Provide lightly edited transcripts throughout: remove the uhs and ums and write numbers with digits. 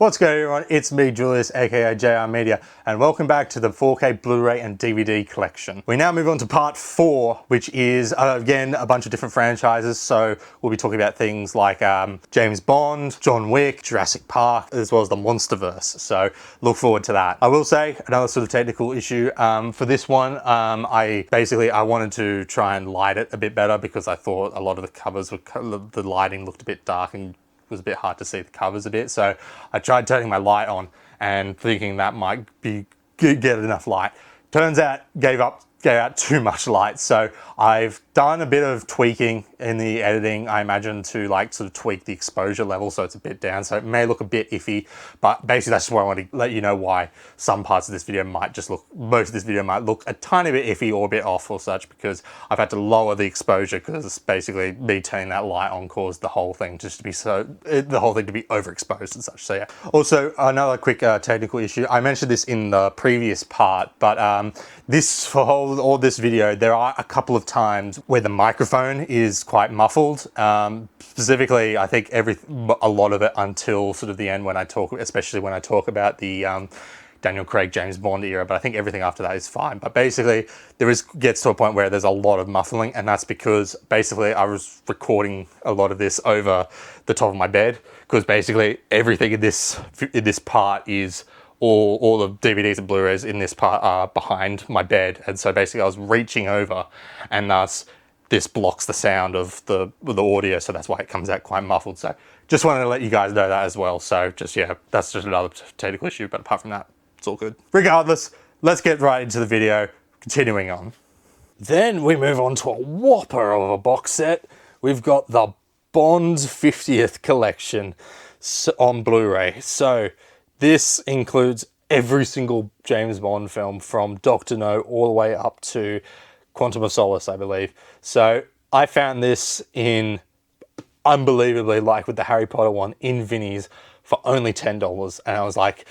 What's going on, everyone? It's me, Julius, aka JR Media, and welcome back to the 4K Blu-ray and DVD collection. We now move on to part 4, which is, again, a bunch of different franchises. So we'll be talking about things like James Bond, John Wick, Jurassic Park, as well as the MonsterVerse. So look forward to that. I will say, another sort of technical issue, for this one, I wanted to try and light it a bit better because I thought a lot of the covers, the lighting looked a bit dark and was a bit hard to see the covers a bit, so I tried turning my light on and thinking that might get enough light. Turns out gave out too much light, so I've done a bit of tweaking in the editing, I imagine, to like sort of tweak the exposure level so it's a bit down, so it may look a bit iffy, but basically that's why I want to let you know why some parts of this video might just look, most of this video might look a tiny bit iffy or a bit off or such, because I've had to lower the exposure because basically me turning that light on caused the whole thing just to be overexposed and such. So yeah. Also, another quick technical issue. I mentioned this in the previous part, but for all this video, there are a couple of times where the microphone is quite muffled. Specifically, I think a lot of it until sort of the end when I talk, especially when I talk about the Daniel Craig, James Bond era, but I think everything after that is fine. But basically, gets to a point where there's a lot of muffling, and that's because basically I was recording a lot of this over the top of my bed, because basically everything in this part is all the DVDs and Blu-rays in this part are behind my bed, and so basically I was reaching over, and thus this blocks the sound of the audio, so that's why it comes out quite muffled. So just wanted to let you guys know that as well. So just, yeah, that's just another technical issue, but apart from that, it's all good. Regardless, let's get right into the video, continuing on. Then we move on to a whopper of a box set. We've got the Bond's 50th collection on Blu-ray. So this includes every single James Bond film from Dr. No all the way up to Quantum of Solace, I believe. So I found this in, unbelievably, like with the Harry Potter one, in Vinnie's for only $10. And I was like,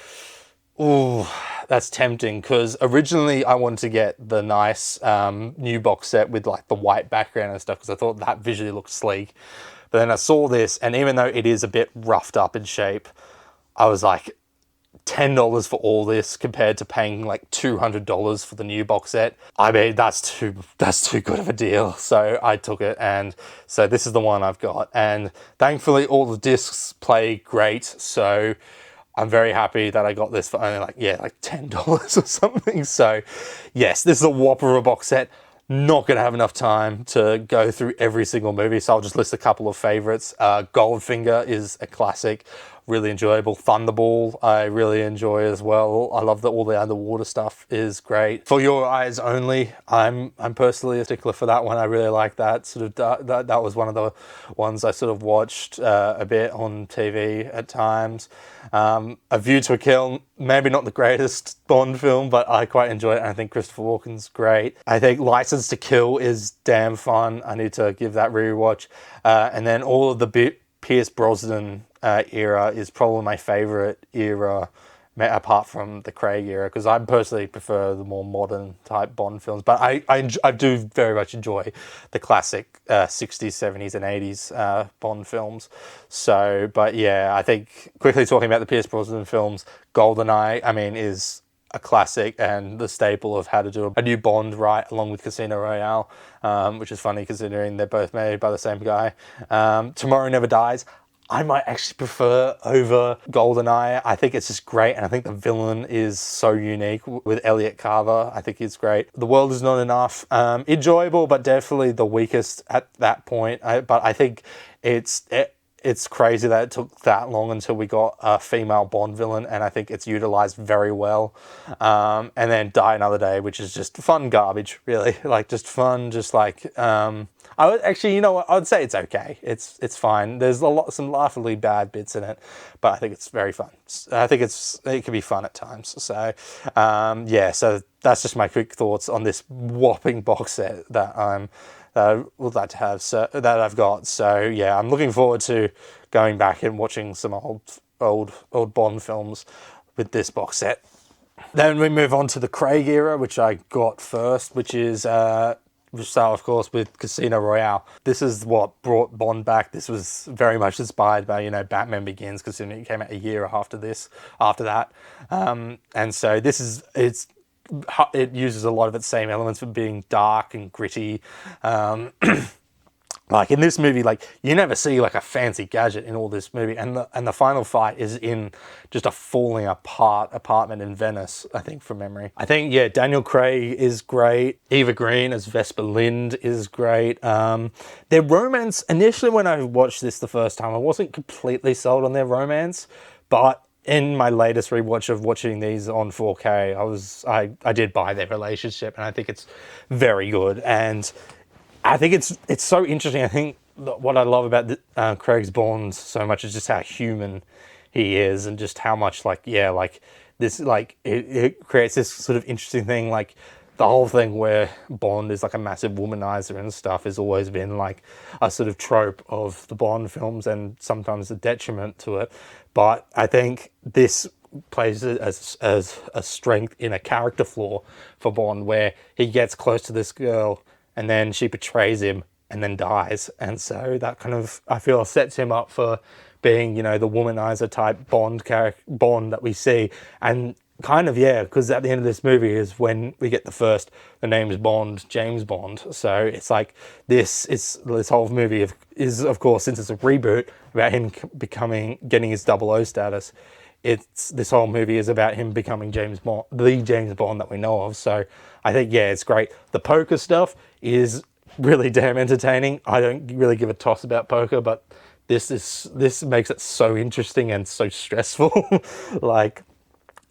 ooh, that's tempting, because originally I wanted to get the nice new box set with like the white background and stuff, because I thought that visually looked sleek. But then I saw this, and even though it is a bit roughed up in shape, I was like, $10 for all this compared to paying like $200 for the new box set. I mean, that's too good of a deal. So I took it, and so this is the one I've got. And thankfully all the discs play great, so I'm very happy that I got this for only like $10 or something. So yes, this is a whopper of a box set. Not going to have enough time to go through every single movie, so I'll just list a couple of favorites. Goldfinger is a classic, really enjoyable. Thunderball, I really enjoy as well. I love that all the underwater stuff is great. For Your Eyes Only, I'm personally a stickler for that one. I really like that. That was one of the ones I sort of watched a bit on TV at times. A View to a Kill, maybe not the greatest Bond film, but I quite enjoy it, and I think Christopher Walken's great. I think License to Kill is damn fun. I need to give that rewatch. And then all of the Pierce Brosnan era is probably my favorite era, apart from the Craig era, because I personally prefer the more modern type Bond films, but I do very much enjoy the classic 60s, 70s and 80s Bond films. So, but yeah, I think quickly talking about the Pierce Brosnan films, GoldenEye, I mean, is a classic and the staple of how to do a new Bond right, along with Casino Royale, which is funny considering they're both made by the same guy. Tomorrow Never Dies, I might actually prefer over GoldenEye. I think it's just great, and I think the villain is so unique with Elliot Carver. I think he's great. The World Is Not Enough, enjoyable, but definitely the weakest at that point. But I think it's crazy that it took that long until we got a female Bond villain, and I think it's utilized very well. And then Die Another Day, which is just fun garbage, really. Like, just fun, just like... I would actually, you know what, I would say it's okay. It's fine. There's some laughably bad bits in it, but I think it's very fun. I think it can be fun at times. So, yeah, so that's just my quick thoughts on this whopping box set that I would like to have, so that I've got. So yeah, I'm looking forward to going back and watching some old Bond films with this box set. Then we move on to the Craig era, which I got first, which is start, of course, with Casino Royale. This is what brought Bond back. This was very much inspired by, you know, Batman Begins, because it came out a year after that. And so it uses a lot of its same elements for being dark and gritty. Like in this movie, like you never see like a fancy gadget in all this movie, and the final fight is in just a falling apart apartment in Venice, I think, from memory. I think, yeah, Daniel Craig is great. Eva Green as Vesper Lynd is great. Their romance, initially when I watched this the first time, I wasn't completely sold on their romance, but in my latest rewatch of watching these on 4K, I did buy their relationship, and I think it's very good. And I think it's so interesting. I think what I love about Craig's Bond so much is just how human he is, and just how much it creates this sort of interesting thing. Like the whole thing where Bond is like a massive womanizer and stuff has always been like a sort of trope of the Bond films, and sometimes a detriment to it. But I think this plays it as a strength in a character flaw for Bond, where he gets close to this girl and then she betrays him and then dies. And so that kind of, I feel, sets him up for being, you know, the womanizer type Bond that we see. And kind of, yeah, because at the end of this movie is when we get the name is Bond, James Bond. So it's like this whole movie is, of course, since it's a reboot, about him getting his 00 status. This whole movie is about him becoming James Bond, the James Bond that we know of. So I think, yeah, it's great. The poker stuff is really damn entertaining. I don't really give a toss about poker, but this makes it so interesting and so stressful. Like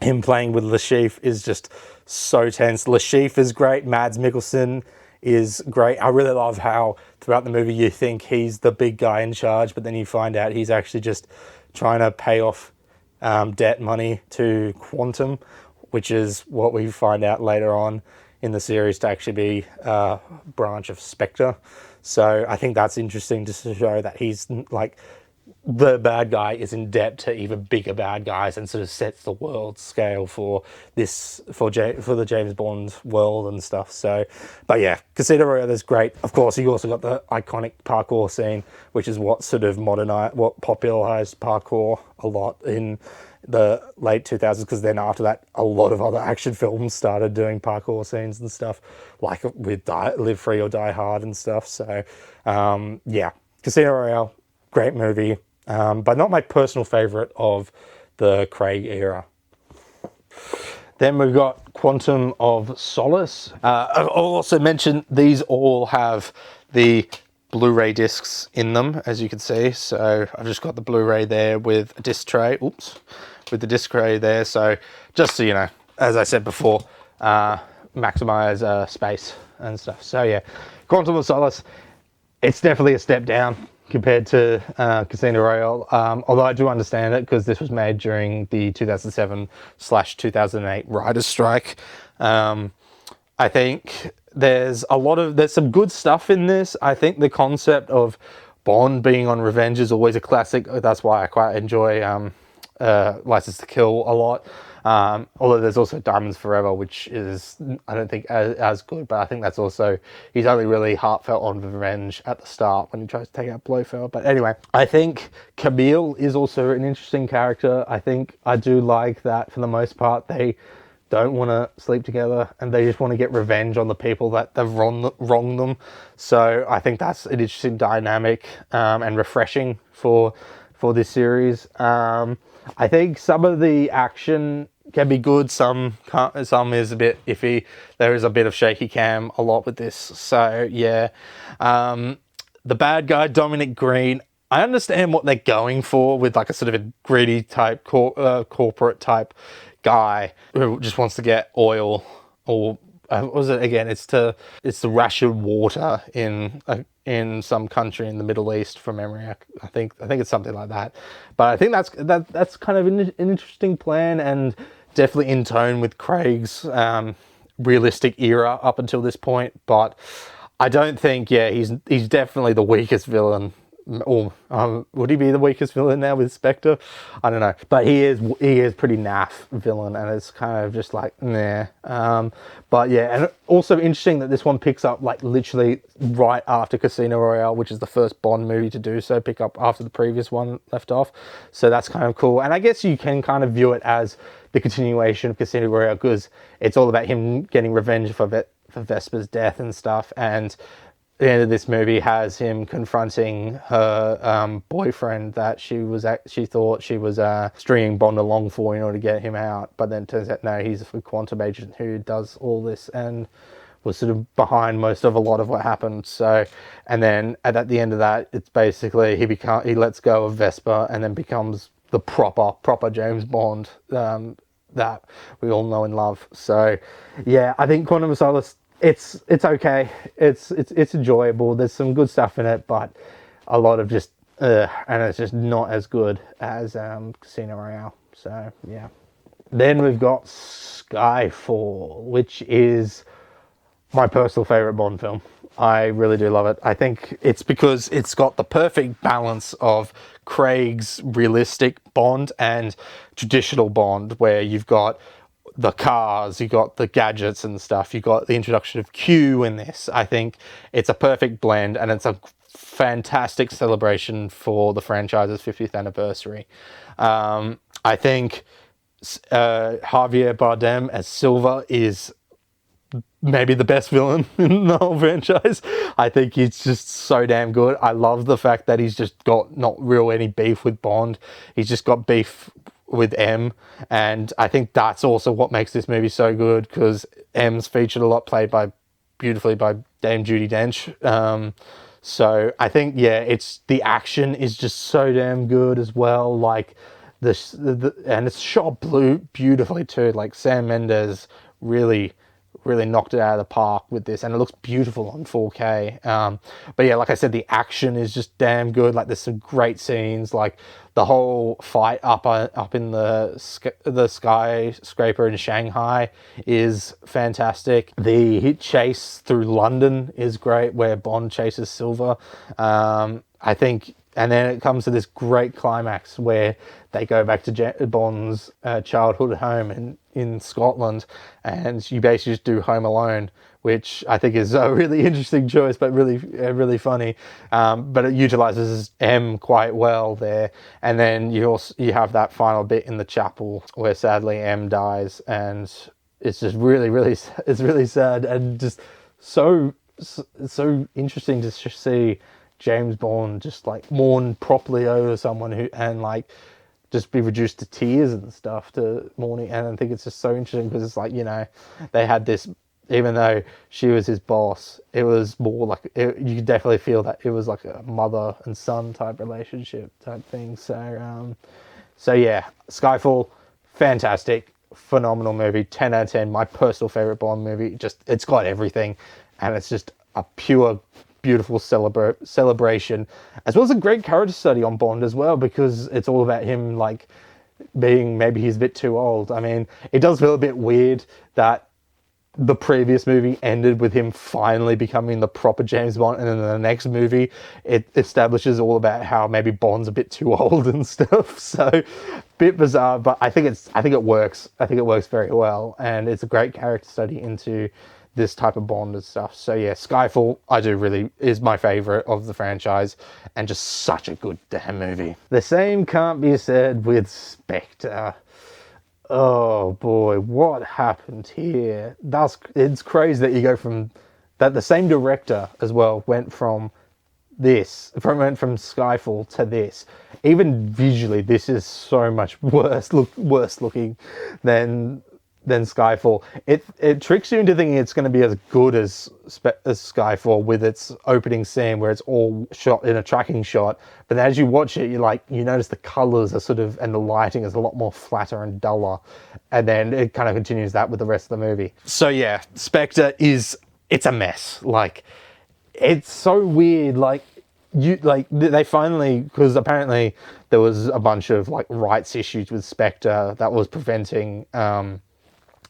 him playing with Le Chiffre is just so tense. Le Chiffre is great. Mads Mikkelsen is great. I really love how throughout the movie you think he's the big guy in charge, but then you find out he's actually just trying to pay off debt money to Quantum, which is what we find out later on in the series to actually be a branch of Spectre. So I think that's interesting, just to show that he's like the bad guy is in debt to even bigger bad guys, and sort of sets the world scale for the James Bond world and stuff. So, but yeah, Casino Royale is great. Of course, you also got the iconic parkour scene, which is what popularized parkour a lot in the late 2000s, because then after that a lot of other action films started doing parkour scenes and stuff, like with Live Free or Die Hard and stuff. So yeah, Casino Royale, great movie, but not my personal favorite of the Craig era. Then we've got Quantum of Solace. I'll also mention these all have the Blu-ray discs in them, as you can see. So I've just got the Blu-ray there with a disc tray. Oops, with the disc tray there. So just so you know, as I said before, maximize space and stuff. So yeah, Quantum of Solace, it's definitely a step down compared to Casino Royale. Although I do understand it, because this was made during the 2007/2008 writer's strike. I think there's some good stuff in this. I think the concept of Bond being on revenge is always a classic. That's why I quite enjoy License to Kill a lot. Although there's also Diamonds Forever, which is, I don't think as good, but I think that's also, he's only really heartfelt on revenge at the start when he tries to take out Blofeld. But anyway, I think Camille is also an interesting character. I think I do like that for the most part. They don't want to sleep together, and they just want to get revenge on the people that they've wronged them. So I think that's an interesting dynamic and refreshing for this series. I think some of the action can be good, some can't, some is a bit iffy. There is a bit of shaky cam a lot with this. So yeah, the bad guy, Dominic Green, I understand what they're going for with like a sort of a greedy type corporate type guy who just wants to get oil, or what was it again? It's to ration water in some country in the Middle East, from memory. I think it's something like that. But I think that's kind of an interesting plan, and definitely in tone with Craig's realistic era up until this point. But I don't think, yeah, he's definitely the weakest villain or would he be the weakest villain now with Spectre? I don't know, but he is pretty naff villain, and it's kind of just like nah. But yeah, and also interesting that this one picks up like literally right after Casino Royale, which is the first Bond movie to do so, pick up after the previous one left off. So that's kind of cool, and I guess you can kind of view it as the continuation of Casino Royale because it's all about him getting revenge for Vesper's death and stuff, and the end of this movie has him confronting her boyfriend that she thought she was stringing Bond along for in order to get him out, but then it turns out no, he's a quantum agent who does all this and was sort of behind most of a lot of what happened. So, and then at the end of that, it's basically he lets go of Vesper and then becomes the proper James Bond that we all know and love. So, yeah, I think Quantum of Solace. It's okay. It's enjoyable. There's some good stuff in it, but a lot of just and it's just not as good as Casino Royale. So yeah. Then we've got Skyfall, which is my personal favorite Bond film. I really do love it. I think it's because it's got the perfect balance of Craig's realistic Bond and traditional Bond, where you've got the cars, you got the gadgets and stuff, you got the introduction of Q in this. I think it's a perfect blend, and it's a fantastic celebration for the franchise's 50th anniversary. I think Javier Bardem as Silva is maybe the best villain in the whole franchise. I think he's just so damn good. I love the fact that he's just got not real any beef with Bond. He's just got beef with M, and I think that's also what makes this movie so good, because M's featured a lot, played beautifully by Dame Judi Dench. So I think, yeah, the action is just so damn good as well. Like and it's shot beautifully too. Like Sam Mendes really knocked it out of the park with this, and it looks beautiful on 4K. But yeah, like I said, the action is just damn good. Like there's some great scenes, like the whole fight up in the skyscraper in Shanghai is fantastic. The hit chase through London is great, where Bond chases Silver. I think, and then it comes to this great climax where they go back to Bond's childhood home in Scotland, and you basically just do Home Alone, which I think is a really interesting choice, but really funny. But it utilizes M quite well there. And then you have that final bit in the chapel where sadly M dies, and it's just really sad, and just so interesting to see James Bond just like mourn properly over someone and like just be reduced to tears and stuff to mourning. And I think it's just so interesting because it's like, you know, they had this, even though she was his boss, it was more like, you could definitely feel that it was like a mother and son type relationship type thing. So yeah, Skyfall, fantastic, phenomenal movie, 10 out of 10, my personal favorite Bond movie. Just, it's got everything, and it's just a pure, beautiful celebration, as well as a great character study on Bond as well, because it's all about him like being, maybe he's a bit too old. I mean, it does feel a bit weird that the previous movie ended with him finally becoming the proper James Bond, and then the next movie it establishes all about how maybe Bond's a bit too old and stuff. So bit bizarre, but I think it works. I think it works very well, and it's a great character study into this type of Bond and stuff. So yeah, Skyfall, is my favorite of the franchise, and just such a good damn movie. The same can't be said with Spectre. Oh boy, what happened here? It's crazy that you go from that. The same director as well went from Skyfall to this. Even visually, this is so much worse looking than Skyfall. It tricks you into thinking it's going to be as good as Skyfall, with its opening scene where it's all shot in a tracking shot. But as you watch it, you notice the colors are and the lighting is a lot more flatter and duller. And then it kind of continues that with the rest of the movie. So yeah, Spectre it's a mess. Like, it's so weird. They finally, because apparently there was a bunch of like rights issues with Spectre that was preventing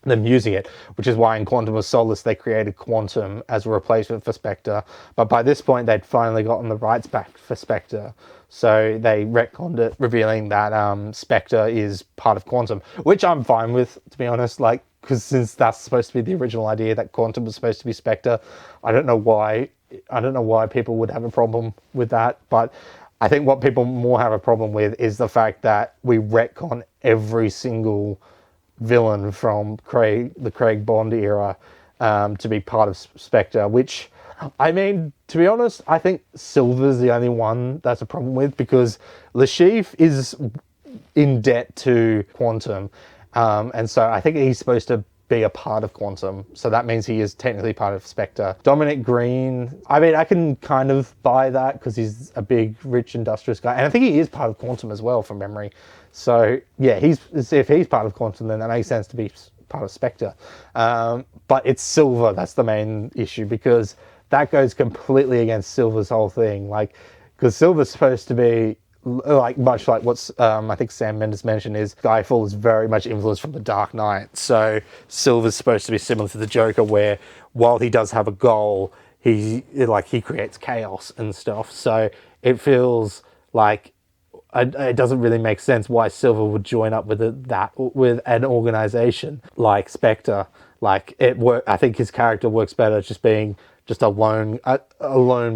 them using it, which is why in Quantum of Solace they created Quantum as a replacement for Spectre. But by this point they'd finally gotten the rights back for Spectre, so they retconned it, revealing that Spectre is part of Quantum, which I'm fine with, to be honest, like, because since that's supposed to be the original idea that Quantum was supposed to be Spectre, I don't know why people would have a problem with that. But I think what people more have a problem with is the fact that we retcon every single villain from the Craig Bond era to be part of Spectre, which, I mean, to be honest, I think Silver's the only one that's a problem with, because Le Chiffre is in debt to Quantum, and so I think he's supposed to be a part of Quantum, so that means he is technically part of Spectre. Dominic Green, I mean, I can kind of buy that because he's a big, rich, industrious guy, and I think he is part of Quantum as well, from memory. So yeah, if he's part of Quantum, then that makes sense to be part of Spectre. But it's Silver that's the main issue, because that goes completely against Silver's whole thing. Like, because Silver's supposed to be like, much like what's I think Sam Mendes mentioned, is Skyfall is very much influenced from The Dark Knight. So Silver's supposed to be similar to the Joker, where while he does have a goal, he creates chaos and stuff. So it feels like it doesn't really make sense why Silver would join up with with an organization like Spectre. Like, I think his character works better just being just a lone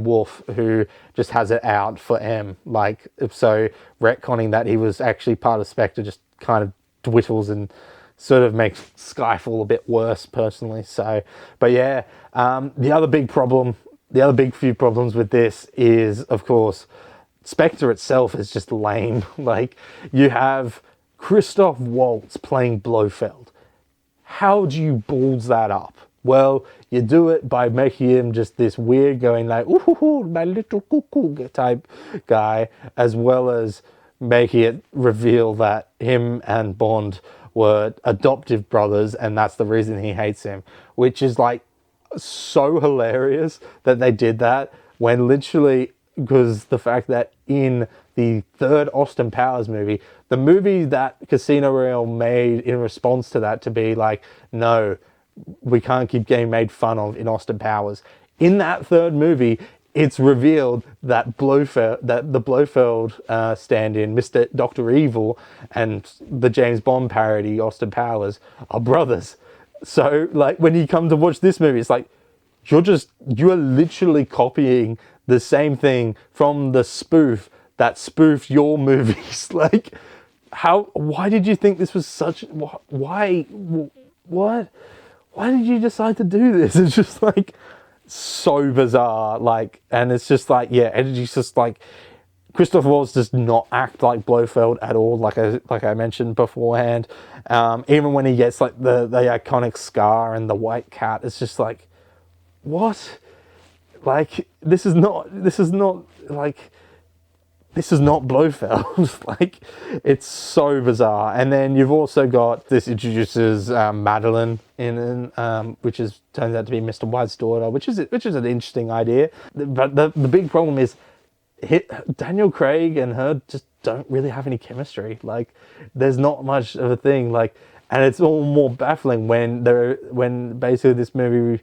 wolf who just has it out for M. Like, so retconning that he was actually part of Spectre just kind of dwindles and sort of makes Skyfall a bit worse, personally. So, but yeah, the other big few problems with this is, of course, Spectre itself is just lame. Like, you have Christoph Waltz playing Blofeld. How do you balls that up? Well, you do it by making him just this weird going like, ooh, my little cuckoo type guy, as well as making it reveal that him and Bond were adoptive brothers, and that's the reason he hates him, which is like so hilarious that they did that, when literally, because the fact that in the third Austin Powers movie, the movie that Casino Royale made in response to that, to be like, no, we can't keep getting made fun of in Austin Powers. In that third movie, it's revealed that the Blofeld stand-in, Mr. Dr. Evil, and the James Bond parody, Austin Powers, are brothers. So, like, when you come to watch this movie, it's like, you're literally copying the same thing from the spoof that spoofed your movies. Like, why did you think this was such, why did you decide to do this? It's just like so bizarre. Like, and it's just like, yeah, it's just like, Christopher Waltz does not act like Blofeld at all, like I mentioned beforehand. Even when he gets like the iconic scar and the white cat, it's just like, what? Like, this is not Blofeld. Like, it's so bizarre. And then you've also got, this introduces Madeline in, which turns out to be Mr. White's daughter, which is an interesting idea. But the big problem is, Daniel Craig and her just don't really have any chemistry. Like, there's not much of a thing. Like, and it's all more baffling when basically this movie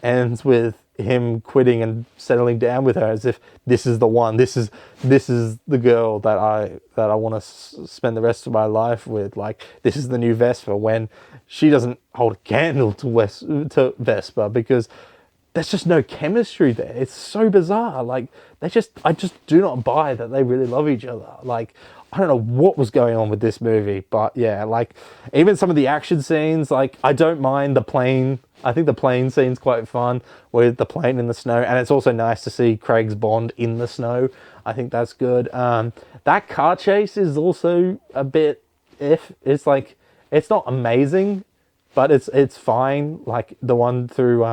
ends with him quitting and settling down with her, as if this is the one, this is the girl that I want to spend the rest of my life with. Like, this is the new Vesper, when she doesn't hold a candle to Vesper, because there's just no chemistry there. It's so bizarre. Like, I just do not buy that they really love each other. Like, I don't know what was going on with this movie, but yeah, like, even some of the action scenes, like, I don't mind the plane. I think the plane scene's quite fun, with the plane in the snow, and it's also nice to see Craig's Bond in the snow. I think that's good. That car chase is also a bit it's like, it's not amazing, but it's fine. Like, the one through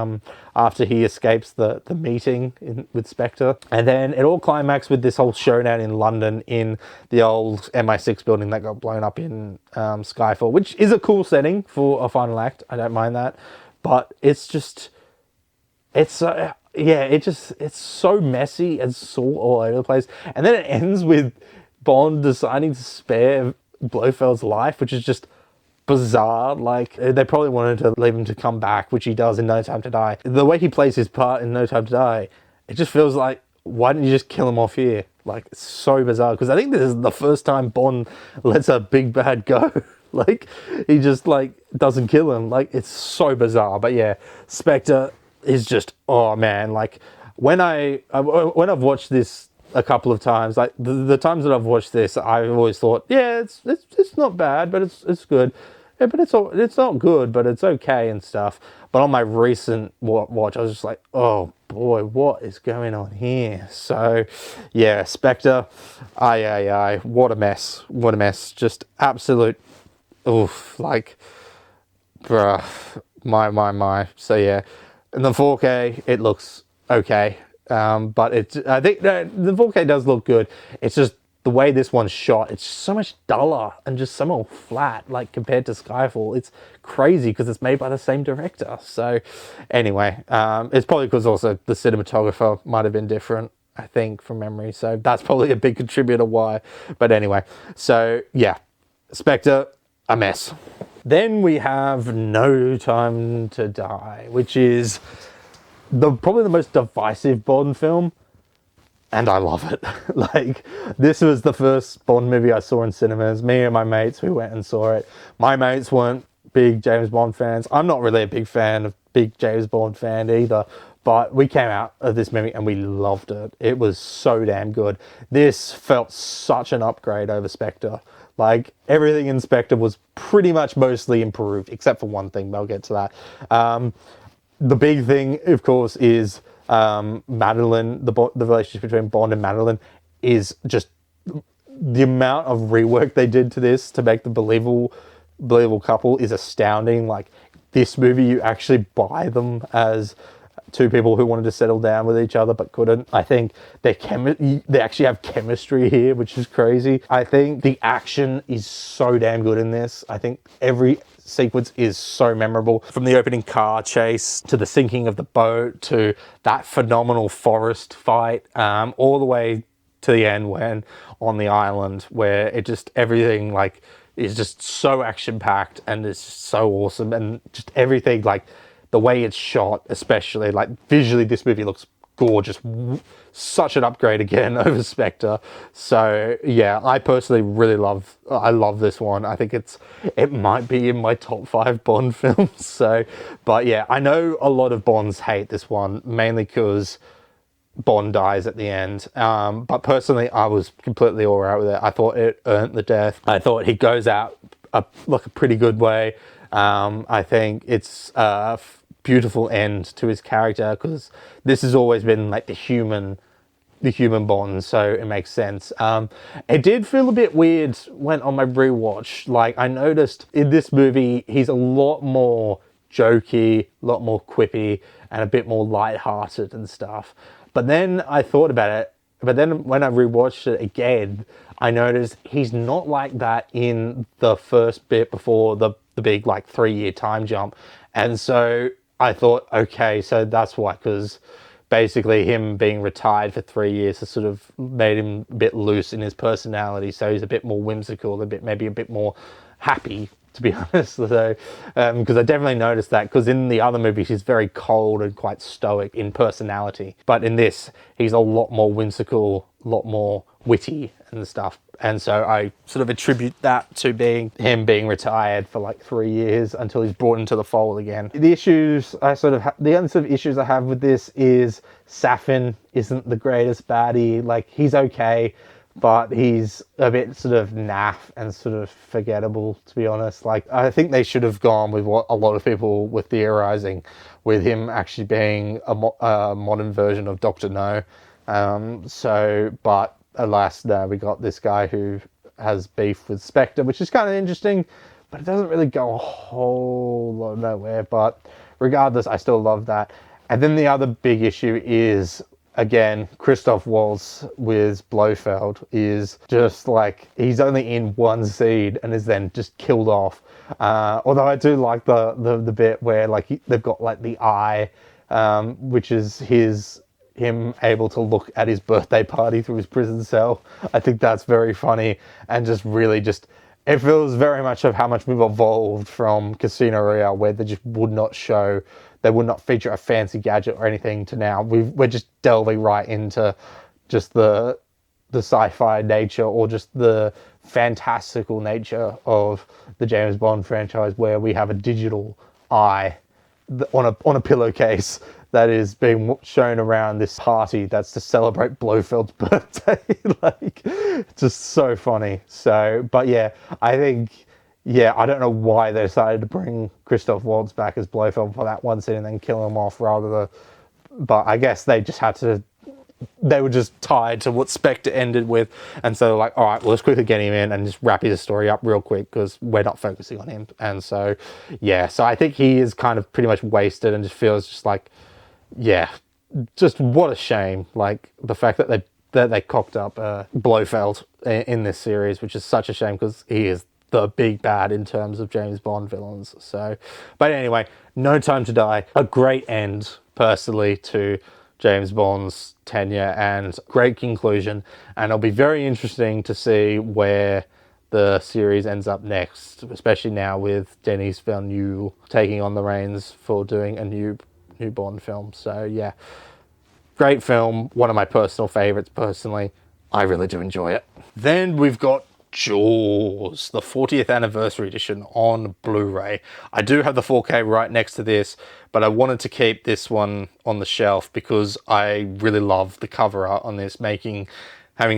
after he escapes the meeting with Spectre, and then it all climaxed with this whole showdown in London in the old MI6 building that got blown up in Skyfall, which is a cool setting for a final act. I don't mind that, but it's so messy and so all over the place. And then it ends with Bond deciding to spare Blofeld's life, which is just bizarre. Like, they probably wanted to leave him to come back, which he does in No Time to Die. The way he plays his part in No Time to Die, it just feels like, why didn't you just kill him off here? Like, it's so bizarre, because I think this is the first time Bond lets a big bad go. Like, he just, like, doesn't kill him. Like, it's so bizarre. But yeah, Spectre is just, oh man, like, when I've watched this a couple of times, like the times that I've watched this, I've always thought, yeah, it's not bad, but it's good. Yeah, but it's not good, but it's okay and stuff. But on my recent watch, I was just like, oh boy, what is going on here? So yeah, Spectre, what a mess, just absolute, oof, like, bruh, my. So yeah, in the 4K, it looks okay. But I think the 4K does look good. It's just the way this one's shot, it's so much duller and just so more flat, like, compared to Skyfall. It's crazy because it's made by the same director. So anyway, it's probably because also the cinematographer might have been different, I think, from memory. So that's probably a big contributor why. But anyway, so yeah, Spectre, a mess. Then we have No Time to Die, which is probably the most divisive Bond film, and I love it. Like, this was the first Bond movie I saw in cinemas. Me and my mates, we went and saw it. My mates weren't big James Bond fans. I'm not really a big James Bond fan either, but we came out of this movie and we loved it. It was so damn good. This felt such an upgrade over Spectre. Like, everything in Spectre was pretty much mostly improved, except for one thing, but I'll get to that. The big thing, of course, is Madeline. The relationship between Bond and Madeline is just the amount of rework they did to this to make the believable couple is astounding. Like, this movie, you actually buy them as two people who wanted to settle down with each other but couldn't. I think they actually have chemistry here, which is crazy. I think the action is so damn good in this. I think every sequence is so memorable, from the opening car chase to the sinking of the boat to that phenomenal forest fight, all the way to the end when on the island, where it just, everything, like, is just so action packed and it's just so awesome, and just everything, like the way it's shot, especially, like, visually this movie looks gorgeous. Such an upgrade again over Spectre. So yeah, I personally really love this one. I think it might be in my top 5 Bond films. So, but yeah, I know a lot of Bonds hate this one, mainly because Bond dies at the end. But personally, I was completely all right with it. I thought it earned the death. I thought he goes out like a pretty good way. I think it's beautiful end to his character, because this has always been like the human Bond, so it makes sense. It did feel a bit weird when on my rewatch. Like, I noticed in this movie he's a lot more jokey, a lot more quippy, and a bit more lighthearted and stuff. But then I thought about it, but then when I rewatched it again, I noticed he's not like that in the first bit before the big, like, 3-year time jump. And so I thought, okay, so that's why, because basically him being retired for 3 years has sort of made him a bit loose in his personality. So he's a bit more whimsical, maybe a bit more happy, to be honest. So, because I definitely noticed that, because in the other movies he's very cold and quite stoic in personality. But in this, he's a lot more whimsical, a lot more witty and stuff. And so I sort of attribute that to him being retired for like 3 years until he's brought into the fold again. The issues the other sort of issues I have with this is Safin isn't the greatest baddie. Like, he's okay, but he's a bit sort of naff and sort of forgettable, to be honest. Like, I think they should have gone with what a lot of people were theorizing, with him actually being a modern version of Dr. No. But alas, no, we got this guy who has beef with Spectre, which is kind of interesting, but it doesn't really go a whole lot nowhere. But regardless, I still love that. And then the other big issue is, again, Christoph Waltz with Blofeld is just like, he's only in one scene and is then just killed off. Although I do like the bit where, like, they've got like the eye, which is him able to look at his birthday party through his prison cell. I think that's very funny, and just really it feels very much of how much we've evolved from Casino Royale, where they just would not show, they would not feature a fancy gadget or anything, to now we're just delving right into just the sci-fi nature, or just the fantastical nature of the James Bond franchise, where we have a digital eye on a pillowcase that is being shown around this party that's to celebrate Blofeld's birthday. Like, just so funny. So, but yeah, I think, yeah, I don't know why they decided to bring Christoph Waltz back as Blofeld for that one scene and then kill him off but I guess they just had to, they were just tied to what Spectre ended with, and so like, all right, well, let's quickly get him in and just wrap his story up real quick, because we're not focusing on him. And so, yeah, so I think he is kind of pretty much wasted, and just feels just like, yeah, just what a shame. Like, the fact that they cocked up Blofeld in this series, which is such a shame, because he is the big bad in terms of James Bond villains. So, but anyway, No Time to Die, a great end, personally, to James Bond's tenure, and great conclusion. And it'll be very interesting to see where the series ends up next, especially now with Denis Villeneuve taking on the reins for doing a new Bond film. So yeah, great film, one of my personal favorites. Personally, I really do enjoy it. Then we've got Jaws, the 40th anniversary edition on Blu-ray. I do have the 4K right next to this, but I wanted to keep this one on the shelf because I really love the cover art on this, having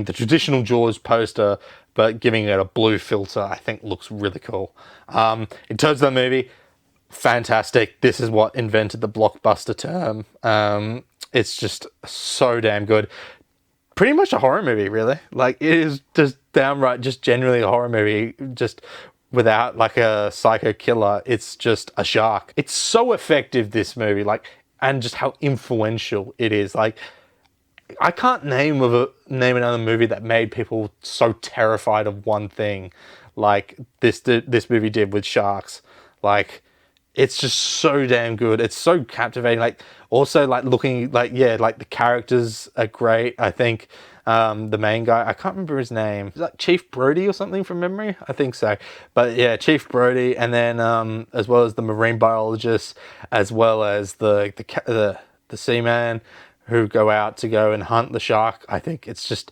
the traditional Jaws poster, but giving it a blue filter, I think looks really cool. In terms of the movie, fantastic. This is what invented the blockbuster term. It's just so damn good. Pretty much a horror movie, really. Like, it is just downright, just genuinely a horror movie, just without like a psycho killer. It's just a shark. It's so effective, this movie, like, and just how influential it is. Like, I can't name another movie that made people so terrified of one thing like this movie did with sharks. Like, it's just so damn good. It's so captivating. Like, also, like, looking, like, yeah, like, the characters are great. I think the main guy, I can't remember his name. Is that Chief Brody or something from memory? I think so. But yeah, Chief Brody, and then as well as the marine biologist, as well as the seaman who go out to go and hunt the shark. I think it's just,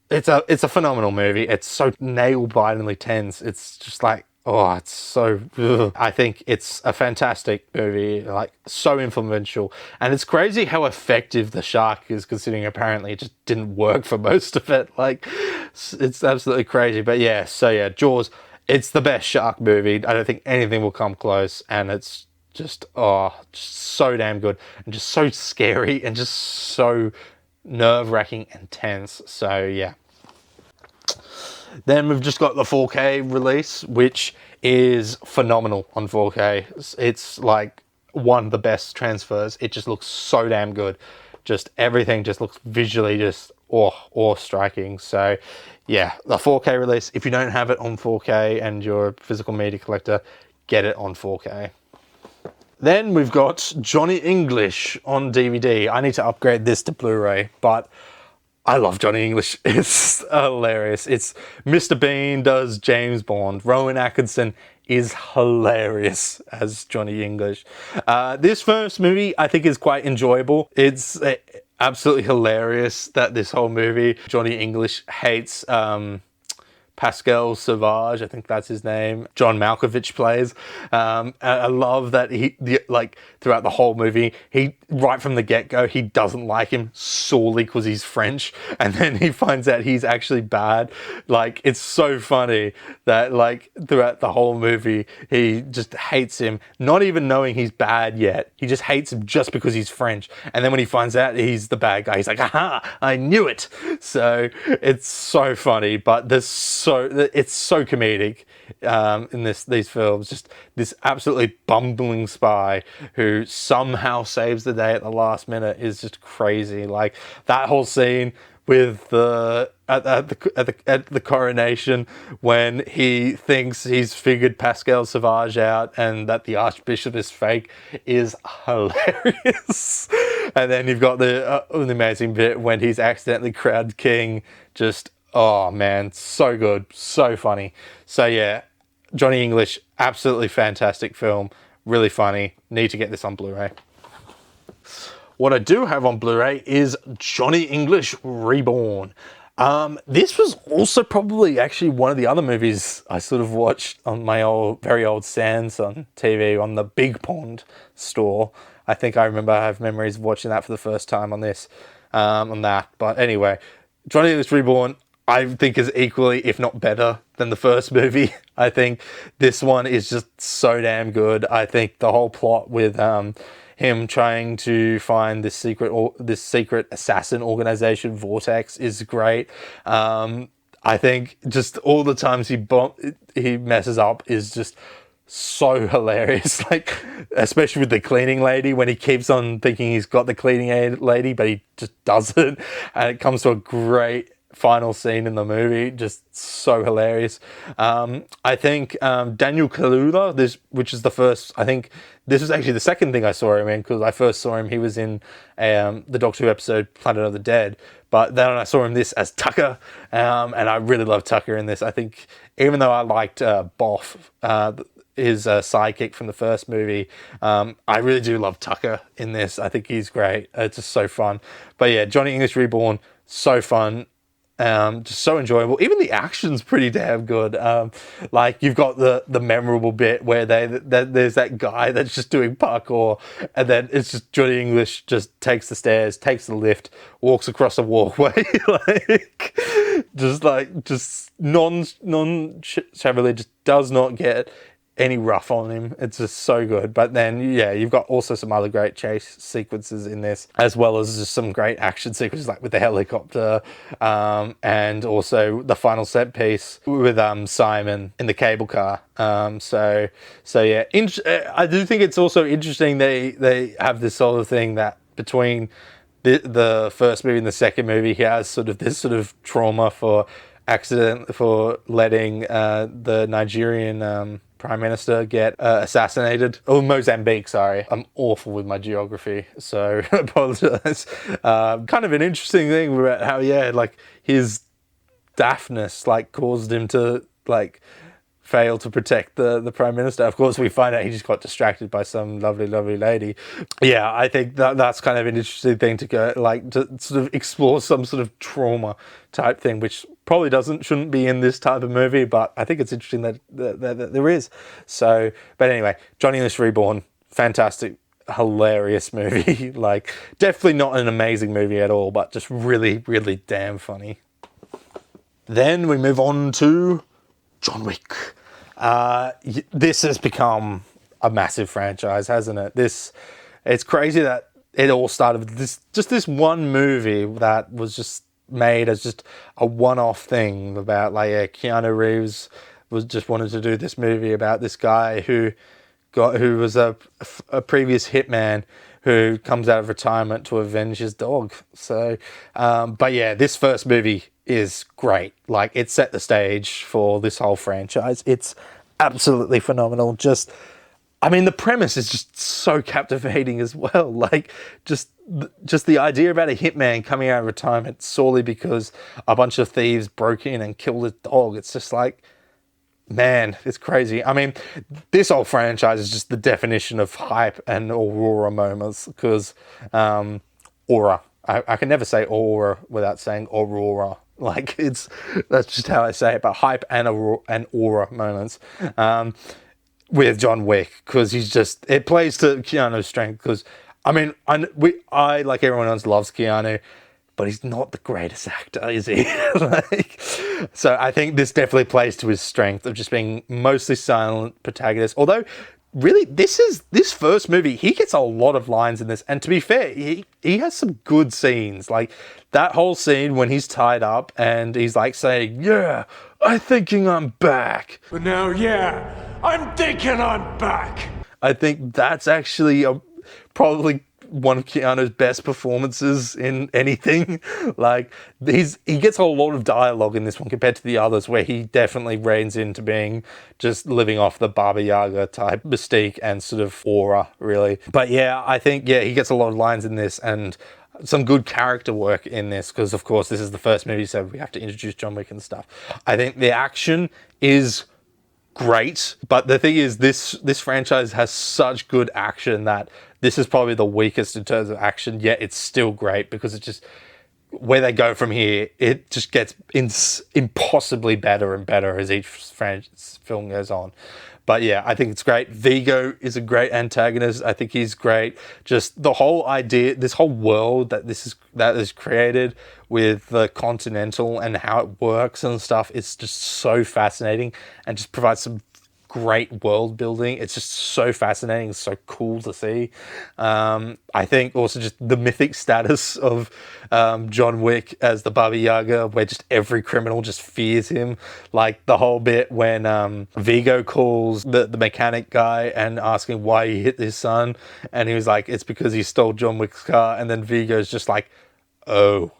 it's a phenomenal movie. It's so nail-bitingly tense. It's just like, oh, it's so... Ugh. I think it's a fantastic movie, like, so influential. And it's crazy how effective the shark is, considering apparently it just didn't work for most of it. Like, it's absolutely crazy. But yeah, so yeah, Jaws, it's the best shark movie. I don't think anything will come close. And it's just, just so damn good. And just so scary and just so nerve-wracking and tense. So yeah. Then we've just got the 4K release, which is phenomenal on 4K. It's like one of the best transfers. It just looks so damn good. Just everything just looks visually just awe-striking. So yeah, the 4K release, if you don't have it on 4K and you're a physical media collector, get it on 4K. Then we've got Johnny English on DVD. I need to upgrade this to Blu-ray, but I love Johnny English. It's hilarious. It's Mr. Bean does James Bond. Rowan Atkinson is hilarious as Johnny English. This first movie, I think, is quite enjoyable. It's absolutely hilarious that this whole movie, Johnny English hates Pascal Sauvage, I think that's his name, John Malkovich plays. I love that throughout the whole movie, right from the get-go, he doesn't like him solely because he's French, and then he finds out he's actually bad. Like, it's so funny that, like, throughout the whole movie, he just hates him, not even knowing he's bad yet. He just hates him just because he's French. And then when he finds out he's the bad guy, he's like, aha, I knew it. So it's so funny, but it's so comedic in these films. Just this absolutely bumbling spy who somehow saves the day at the last minute is just crazy. Like, that whole scene with at the coronation, when he thinks he's figured Pascal Sauvage out and that the Archbishop is fake, is hilarious. And then you've got the amazing bit when he's accidentally crowned king. Just, Oh man, so good, so funny. So yeah, Johnny English, absolutely fantastic film, really funny. Need to get this on Blu-ray. What I do have on Blu-ray is Johnny English Reborn. This was also probably actually one of the other movies I sort of watched on my very old Samsung TV on the Big Pond store. I think I remember I have memories of watching that for the first time on this, on that. But anyway, Johnny English Reborn, I think is equally, if not better, than the first movie. I think this one is just so damn good. I think the whole plot with him trying to find this secret assassin organization, Vortex, is great. I think just all the times he messes up is just so hilarious. Like, especially with the cleaning lady, when he keeps on thinking he's got the cleaning lady, but he just doesn't, and it comes to a great final scene in the movie, just so hilarious. I think Daniel Kaluuya, which is the first, I think this was actually the second thing I saw him in, because I first saw him, he was in the Doctor Who episode Planet of the Dead, but then I saw him this as Tucker, and I really love Tucker in this. I think even though I liked Boff, his sidekick from the first movie, I really do love Tucker in this. I think he's great. It's just so fun. But yeah, Johnny English Reborn, so fun. Just so enjoyable. Even the action's pretty damn good. Like, you've got the memorable bit where there's that guy that's just doing parkour, and then it's just Johnny English just takes the stairs, takes the lift, walks across a walkway, just non-shabbily, just does not get any rough on him. It's just so good. But then, yeah, you've got also some other great chase sequences in this, as well as just some great action sequences, like with the helicopter, and also the final set piece with Simon in the cable car. So yeah, I do think it's also interesting they have this sort of thing that between the first movie and the second movie, he has sort of this sort of trauma for letting the Nigerian Prime Minister get assassinated. Oh, Mozambique, sorry. I'm awful with my geography, so apologize. Kind of an interesting thing about how, yeah, like, his daftness, like, caused him to, like, fail to protect the Prime Minister. Of course, we find out he just got distracted by some lovely, lovely lady. Yeah, I think that's kind of an interesting thing to go, like, to sort of explore some sort of trauma type thing, which probably shouldn't be in this type of movie, but I think it's interesting that there is. So, but anyway, Johnny English Reborn, fantastic, hilarious movie. Like, definitely not an amazing movie at all, but just really, really damn funny. Then we move on to John Wick. This has become a massive franchise, hasn't it? It's crazy that it all started with this one movie that was just made as just a one-off thing about, like, Keanu Reeves just wanted to do this movie about this guy who was a previous hitman who comes out of retirement to avenge his dog. So, but yeah, this first movie is great. Like, it set the stage for this whole franchise. It's absolutely phenomenal. I mean, the premise is just so captivating as well. Like, just the idea about a hitman coming out of retirement solely because a bunch of thieves broke in and killed his dog. It's just like, man, it's crazy. I mean, this whole franchise is just the definition of hype and aurora moments, because aura. I can never say aura without saying aurora. Like, that's just how I say it. But hype and aura moments with John Wick, because it plays to Keanu's strength. Because I mean, I like everyone else loves Keanu, but he's not the greatest actor, is he? So I think this definitely plays to his strength of just being mostly silent protagonist. Although, really, this first movie, he gets a lot of lines in this. And to be fair, he has some good scenes. Like, that whole scene when he's tied up and he's like saying, "Yeah, I'm thinking I'm back. But now, yeah, I'm thinking I'm back." I think that's actually probably one of Keanu's best performances in anything. Like, he gets a lot of dialogue in this one compared to the others, where he definitely reigns into being just living off the Baba Yaga type mystique and sort of aura, really. But yeah, I think, yeah, he gets a lot of lines in this, and some good character work in this, because of course this is the first movie, so we have to introduce John Wick and stuff. I think the action is great, but the thing is, this franchise has such good action that this is probably the weakest in terms of action, yet it's still great, because it just, where they go from here, it just gets impossibly better and better as each film goes on. But yeah, I think it's great. Vigo is a great antagonist. I think he's great. Just the whole idea, this whole world that is created with the Continental and how it works and stuff, is just so fascinating, and just provides some great world building. It's just so fascinating, so cool to see. I think also just the mythic status of John Wick as the Baba Yaga, where just every criminal just fears him. Like the whole bit when Vigo calls the mechanic guy and asking why he hit his son, and he was like, it's because he stole John Wick's car, and then Vigo's just like, oh.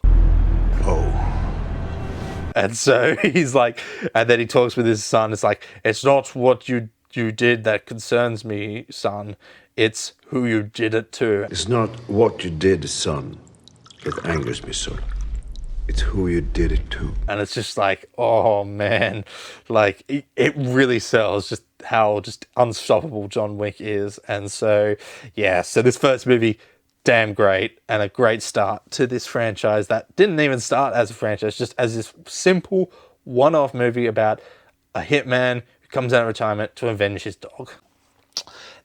And so he's like, and then he talks with his son. It's like, it's not what you did that concerns me, son. It's who you did it to. It's not what you did, son, that angers me, son. It's who you did it to. And it's just like, oh man, like it really sells just how just unstoppable John Wick is. And so, yeah, so this first movie, damn great, and a great start to this franchise that didn't even start as a franchise, just as this simple one-off movie about a hitman who comes out of retirement to avenge his dog.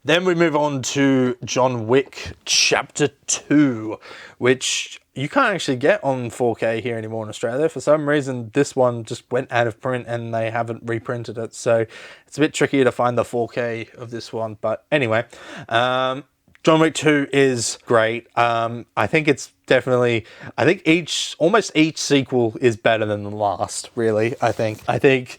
Then we move on to John Wick Chapter 2, which you can't actually get on 4K here anymore in Australia. For some reason, this one just went out of print and they haven't reprinted it, so it's a bit trickier to find the 4K of this one. But anyway, John Wick 2 is great. I think it's definitely, almost each sequel is better than the last, really. I think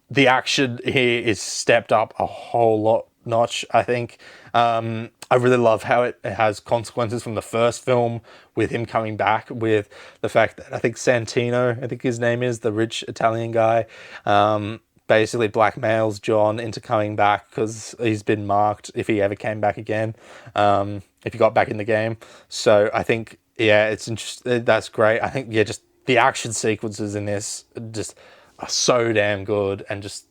the action here is stepped up a whole notch. I think I really love how it has consequences from the first film, with him coming back, with the fact that I think Santino, I think his name is, the rich Italian guy, basically blackmails John into coming back because he's been marked if he ever came back again, if he got back in the game. So I think, yeah, it's interesting. That's great. I think, yeah, just the action sequences in this just are so damn good, and just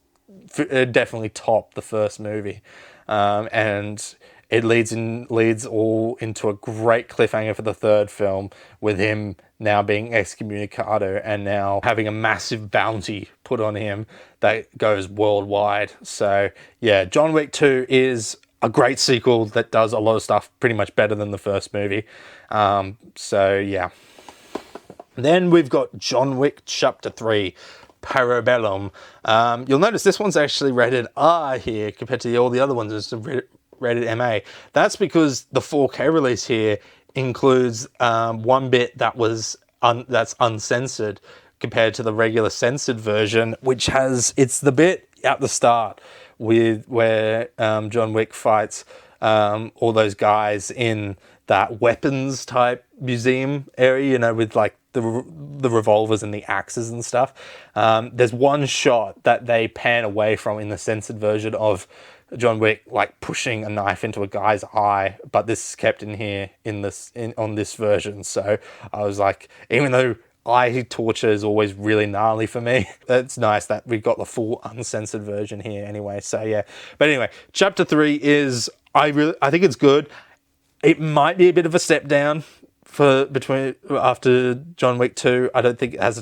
definitely top the first movie. And it leads all into a great cliffhanger for the third film, with him now being excommunicado and now having a massive bounty put on him that goes worldwide. So yeah, John Wick 2 is a great sequel that does a lot of stuff pretty much better than the first movie. So yeah. Then we've got John Wick Chapter 3, Parabellum. You'll notice this one's actually rated R here compared to all the other ones. It's rated MA. That's because the 4K release here includes one bit that's uncensored compared to the regular censored version, which it's the bit at the start with where John Wick fights all those guys in that weapons type museum area, with like the revolvers and the axes and stuff. There's one shot that they pan away from in the censored version of John Wick like pushing a knife into a guy's eye, but this is kept in here on this version. So I was like, even though eye torture is always really gnarly for me, it's nice that we got the full uncensored version here anyway. So yeah, but anyway, Chapter 3 is, I think it's good. It might be a bit of a step down after John Wick 2. I don't think it has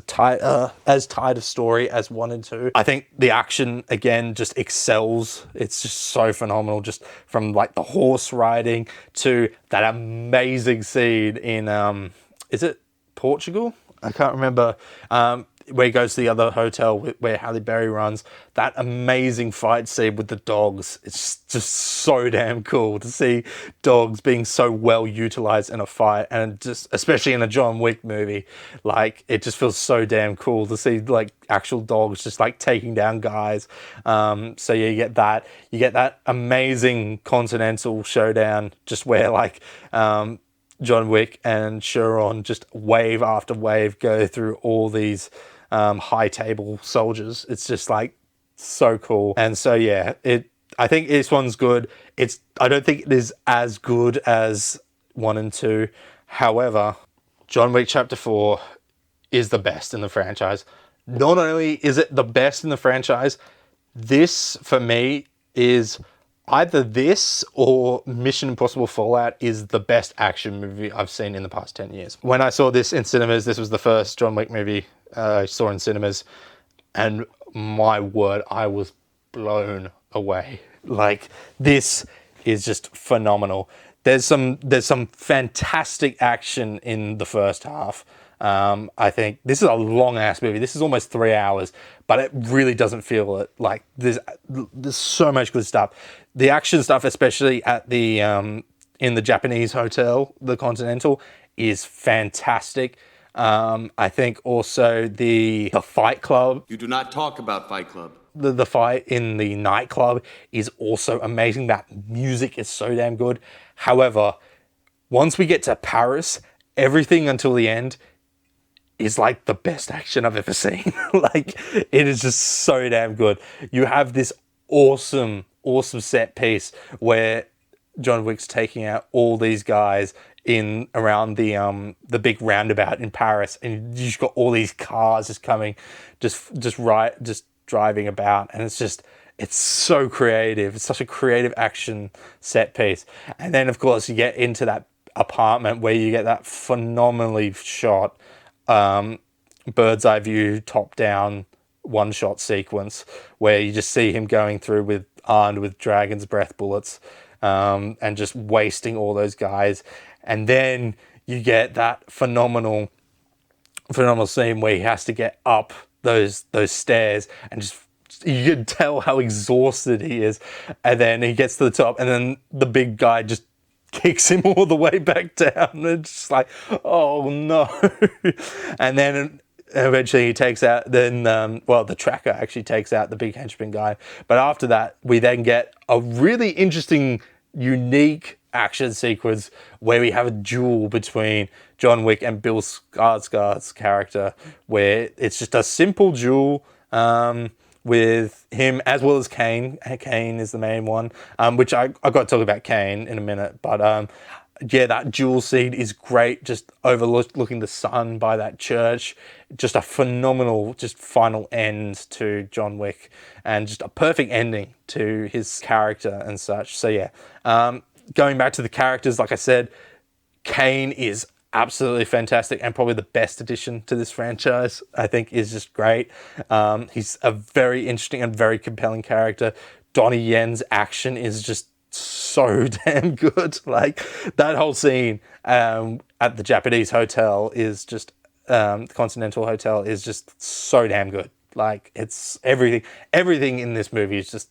as tight a story as 1 and 2. I think the action again just excels. It's just so phenomenal, just from like the horse riding to that amazing scene in is it Portugal? I can't remember. Where he goes to the other hotel where Halle Berry runs. That amazing fight scene with the dogs. It's just so damn cool to see dogs being so well utilized in a fight, and just especially in a John Wick movie. Like, it just feels so damn cool to see like actual dogs just like taking down guys. So yeah, you get that amazing Continental showdown, just where like John Wick and Chiron just wave after wave go through all these high table soldiers. It's just like so cool. And so yeah, I think this one's good. I don't think it is as good as 1 and 2. However, John Wick Chapter 4 is the best in the franchise. Not only is it the best in the franchise, this, for me, is either this or Mission Impossible Fallout is the best action movie I've seen in the past 10 years. When I saw this in cinemas, this was the first John Wick movie I saw in cinemas, and my word, I was blown away. Like, this is just phenomenal. There's some fantastic action in the first half. I think this is a long ass movie. This is almost 3 hours, but it really doesn't feel it. Like, there's so much good stuff. The action stuff, especially at the in the Japanese hotel, the Continental, is fantastic. I think also the Fight Club. You do not talk about Fight Club. The fight in the nightclub is also amazing. That music is so damn good. However, once we get to Paris, everything until the end is like the best action I've ever seen. Like, it is just so damn good. You have this awesome set piece where John Wick's taking out all these guys in around the big roundabout in Paris, and you just got all these cars just coming, just driving about, and it's so creative. It's such a creative action set piece. And then of course you get into that apartment where you get that phenomenally shot bird's eye view, top down, one shot sequence where you just see him going through armed with dragon's breath bullets, and just wasting all those guys. And then you get that phenomenal scene where he has to get up those stairs, and just you can tell how exhausted he is. And then he gets to the top, and then the big guy just kicks him all the way back down. And it's just like, oh no. And then eventually he takes out, the tracker actually takes out the big henchman guy. But after that, we then get a really interesting, unique action sequence where we have a duel between John Wick and Bill Skarsgård's character, where it's just a simple duel with him as well as Kane. Kane is the main one, which I got to talk about Kane in a minute. But yeah, that duel scene is great, just overlooking the sun by that church. Just a phenomenal final end to John Wick, and just a perfect ending to his character and such. So yeah, going back to the characters, like I said, Kane is absolutely fantastic and probably the best addition to this franchise. I think is just great. He's a very interesting and very compelling character. Donnie Yen's action is just so damn good. Like, that whole scene at the Japanese hotel is just the Continental Hotel is just so damn good. Like, it's everything in this movie is just,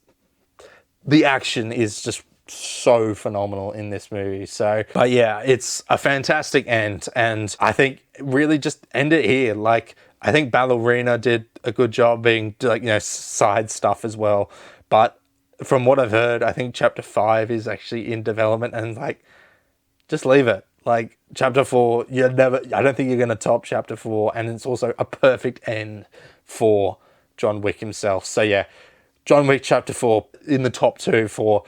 the action is just so phenomenal in this movie. So, but yeah, it's a fantastic end, and I think really just end it here. Like, I think Ballerina did a good job being, like, side stuff as well. But from what I've heard, I think Chapter 5 is actually in development, and like, just leave it. Like, Chapter 4, I don't think you're going to top Chapter 4, and it's also a perfect end for John Wick himself. So yeah, John Wick Chapter 4 in the top 2 for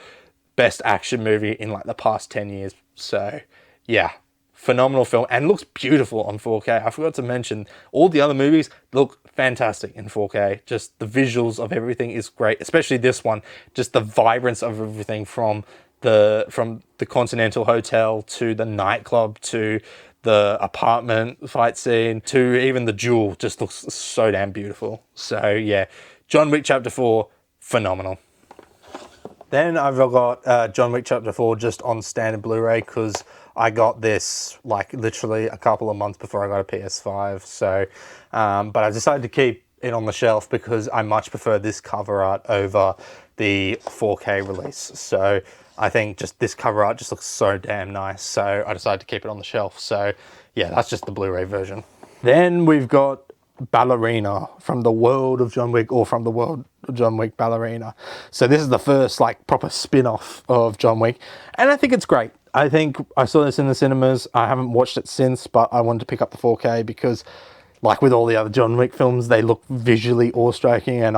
best action movie in like the past 10 years. So yeah, phenomenal film, and looks beautiful on 4K. I forgot to mention, all the other movies look fantastic in 4K. Just the visuals of everything is great, especially this one. Just the vibrance of everything from the Continental Hotel to the nightclub to the apartment fight scene to even the duel, just looks so damn beautiful. So yeah, John Wick Chapter 4, phenomenal. Then I've got John Wick Chapter 4 just on standard Blu-ray, because I got this like literally a couple of months before I got a PS5. So, but I decided to keep it on the shelf because I much prefer this cover art over the 4K release. So I think just this cover art just looks so damn nice. So I decided to keep it on the shelf. So yeah, that's just the Blu-ray version. Then we've got Ballerina, from the world of John Wick, or from the world of John Wick Ballerina. So this is the first like proper spin-off of John Wick, and I think it's great. I think I saw this in the cinemas. I haven't watched it since, but I wanted to pick up the 4K because, like with all the other John Wick films, they look visually awe-striking, and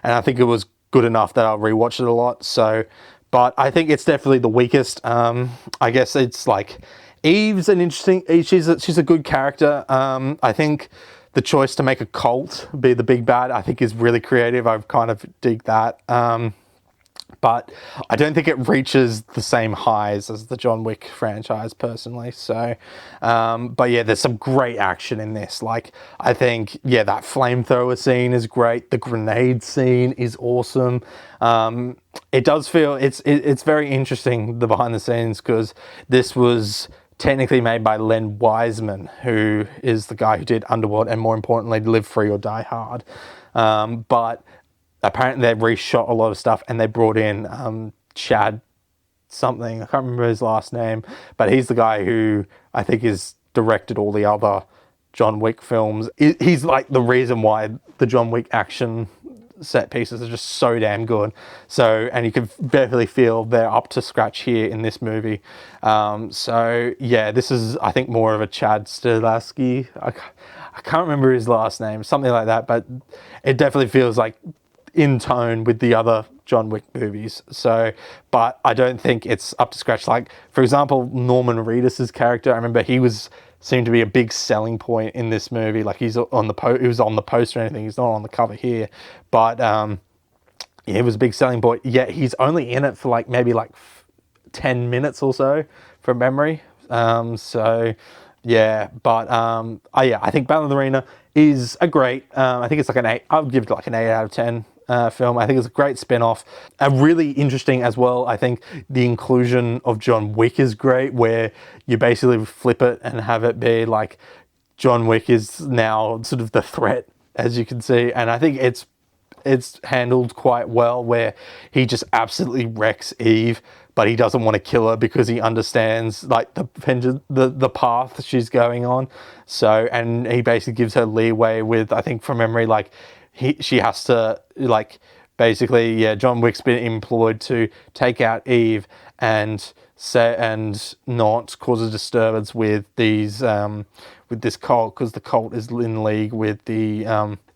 I think it was good enough that I'll rewatch it a lot. So, but I think it's definitely the weakest. I guess it's like, Eve's an interesting. She's a good character. I think the choice to make a cult be the big bad, I think, is really creative. I kind of dig that. But I don't think it reaches the same highs as the John Wick franchise, personally. So, but yeah, there's some great action in this. Like, I think, yeah, that flamethrower scene is great. The grenade scene is awesome. It does feel, it's very interesting, the behind the scenes, because this was technically made by Len Wiseman, who is the guy who did Underworld and, more importantly, Live Free or Die Hard. But apparently they reshot a lot of stuff, and they brought in Chad something. I can't remember his last name, but he's the guy who I think has directed all the other John Wick films. He's like the reason why the John Wick action set pieces are just so damn good. So, and you can definitely feel they're up to scratch here in this movie. So yeah, this is, I think, more of a Chad Stahelski. I can't remember his last name, something like that, but it definitely feels like in tone with the other John Wick movies. So, but I don't think it's up to scratch. Like, for example, Norman Reedus' character, I remember he seemed to be a big selling point in this movie. Like, he was on the poster and anything. He's not on the cover here, but yeah, he was a big selling point. Yet he's only in it for like maybe like 10 minutes or so from memory. So yeah, but yeah, I think Battle of the Arena is a great, I think it's like an 8, I would give it like an 8 out of 10 film. I think it's a great spin-off. Really interesting as well. I think the inclusion of John Wick is great, where you basically flip it and have it be like John Wick is now sort of the threat, as you can see. And I think it's handled quite well, where he just absolutely wrecks Eve, but he doesn't want to kill her because he understands like the path she's going on. So, and he basically gives her leeway with, I think from memory, like she has to, like, basically, yeah, John Wick's been employed to take out Eve and not cause a disturbance with these with this cult, because the cult is in league with the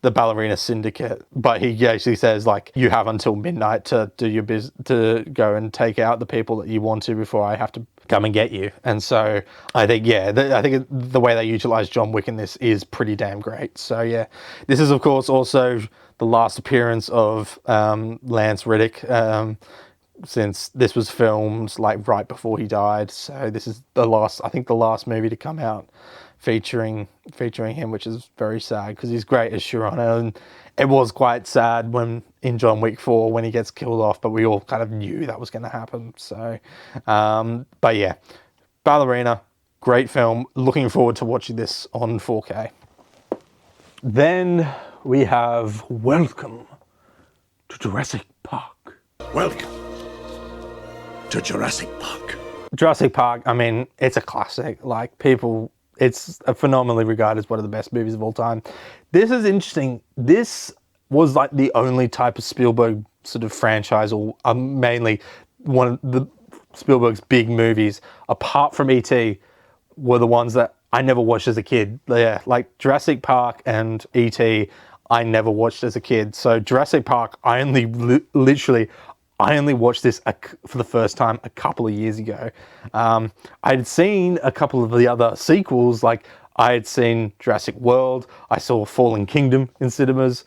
ballerina syndicate. But he actually says, like, you have until midnight to do your to go and take out the people that you want to before I have to come and get you. And so I think, yeah, I think the way they utilize John Wick in this is pretty damn great. So yeah, this is of course also the last appearance of Lance Reddick, since this was filmed like right before he died. So this is the last movie to come out featuring him, which is very sad because he's great as Sharona, and it was quite sad when in John Wick 4 when he gets killed off, but we all kind of knew that was going to happen. So but yeah, Ballerina, great film. Looking forward to watching this on 4K. Then we have Welcome to Jurassic Park. Welcome to Jurassic Park. Jurassic Park, I mean, it's a classic. Like, it's phenomenally regarded as one of the best movies of all time. This is interesting. This was like the only type of Spielberg sort of franchise, or mainly one of the Spielberg's big movies, apart from E.T., were the ones that I never watched as a kid. Yeah, like Jurassic Park and E.T., I never watched as a kid. So Jurassic Park, I only watched this for the first time a couple of years ago. I'd seen a couple of the other sequels, like I had seen Jurassic World, I saw Fallen Kingdom in cinemas,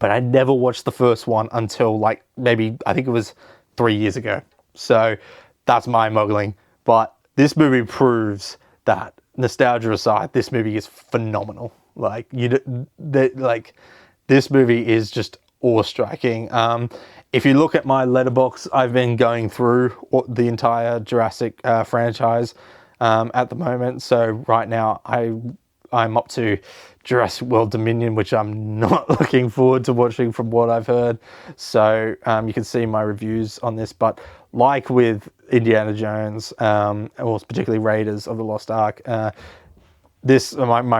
but I never watched the first one until like maybe, I think it was 3 years ago. So that's mind-boggling. But this movie proves that, nostalgia aside, this movie is phenomenal. Like, this movie is just awe-striking. If you look at my letterbox, I've been going through the entire Jurassic franchise at the moment. So right now I'm up to Jurassic World Dominion, which I'm not looking forward to watching from what I've heard. So you can see my reviews on this. But like with Indiana Jones, or particularly Raiders of the Lost Ark, my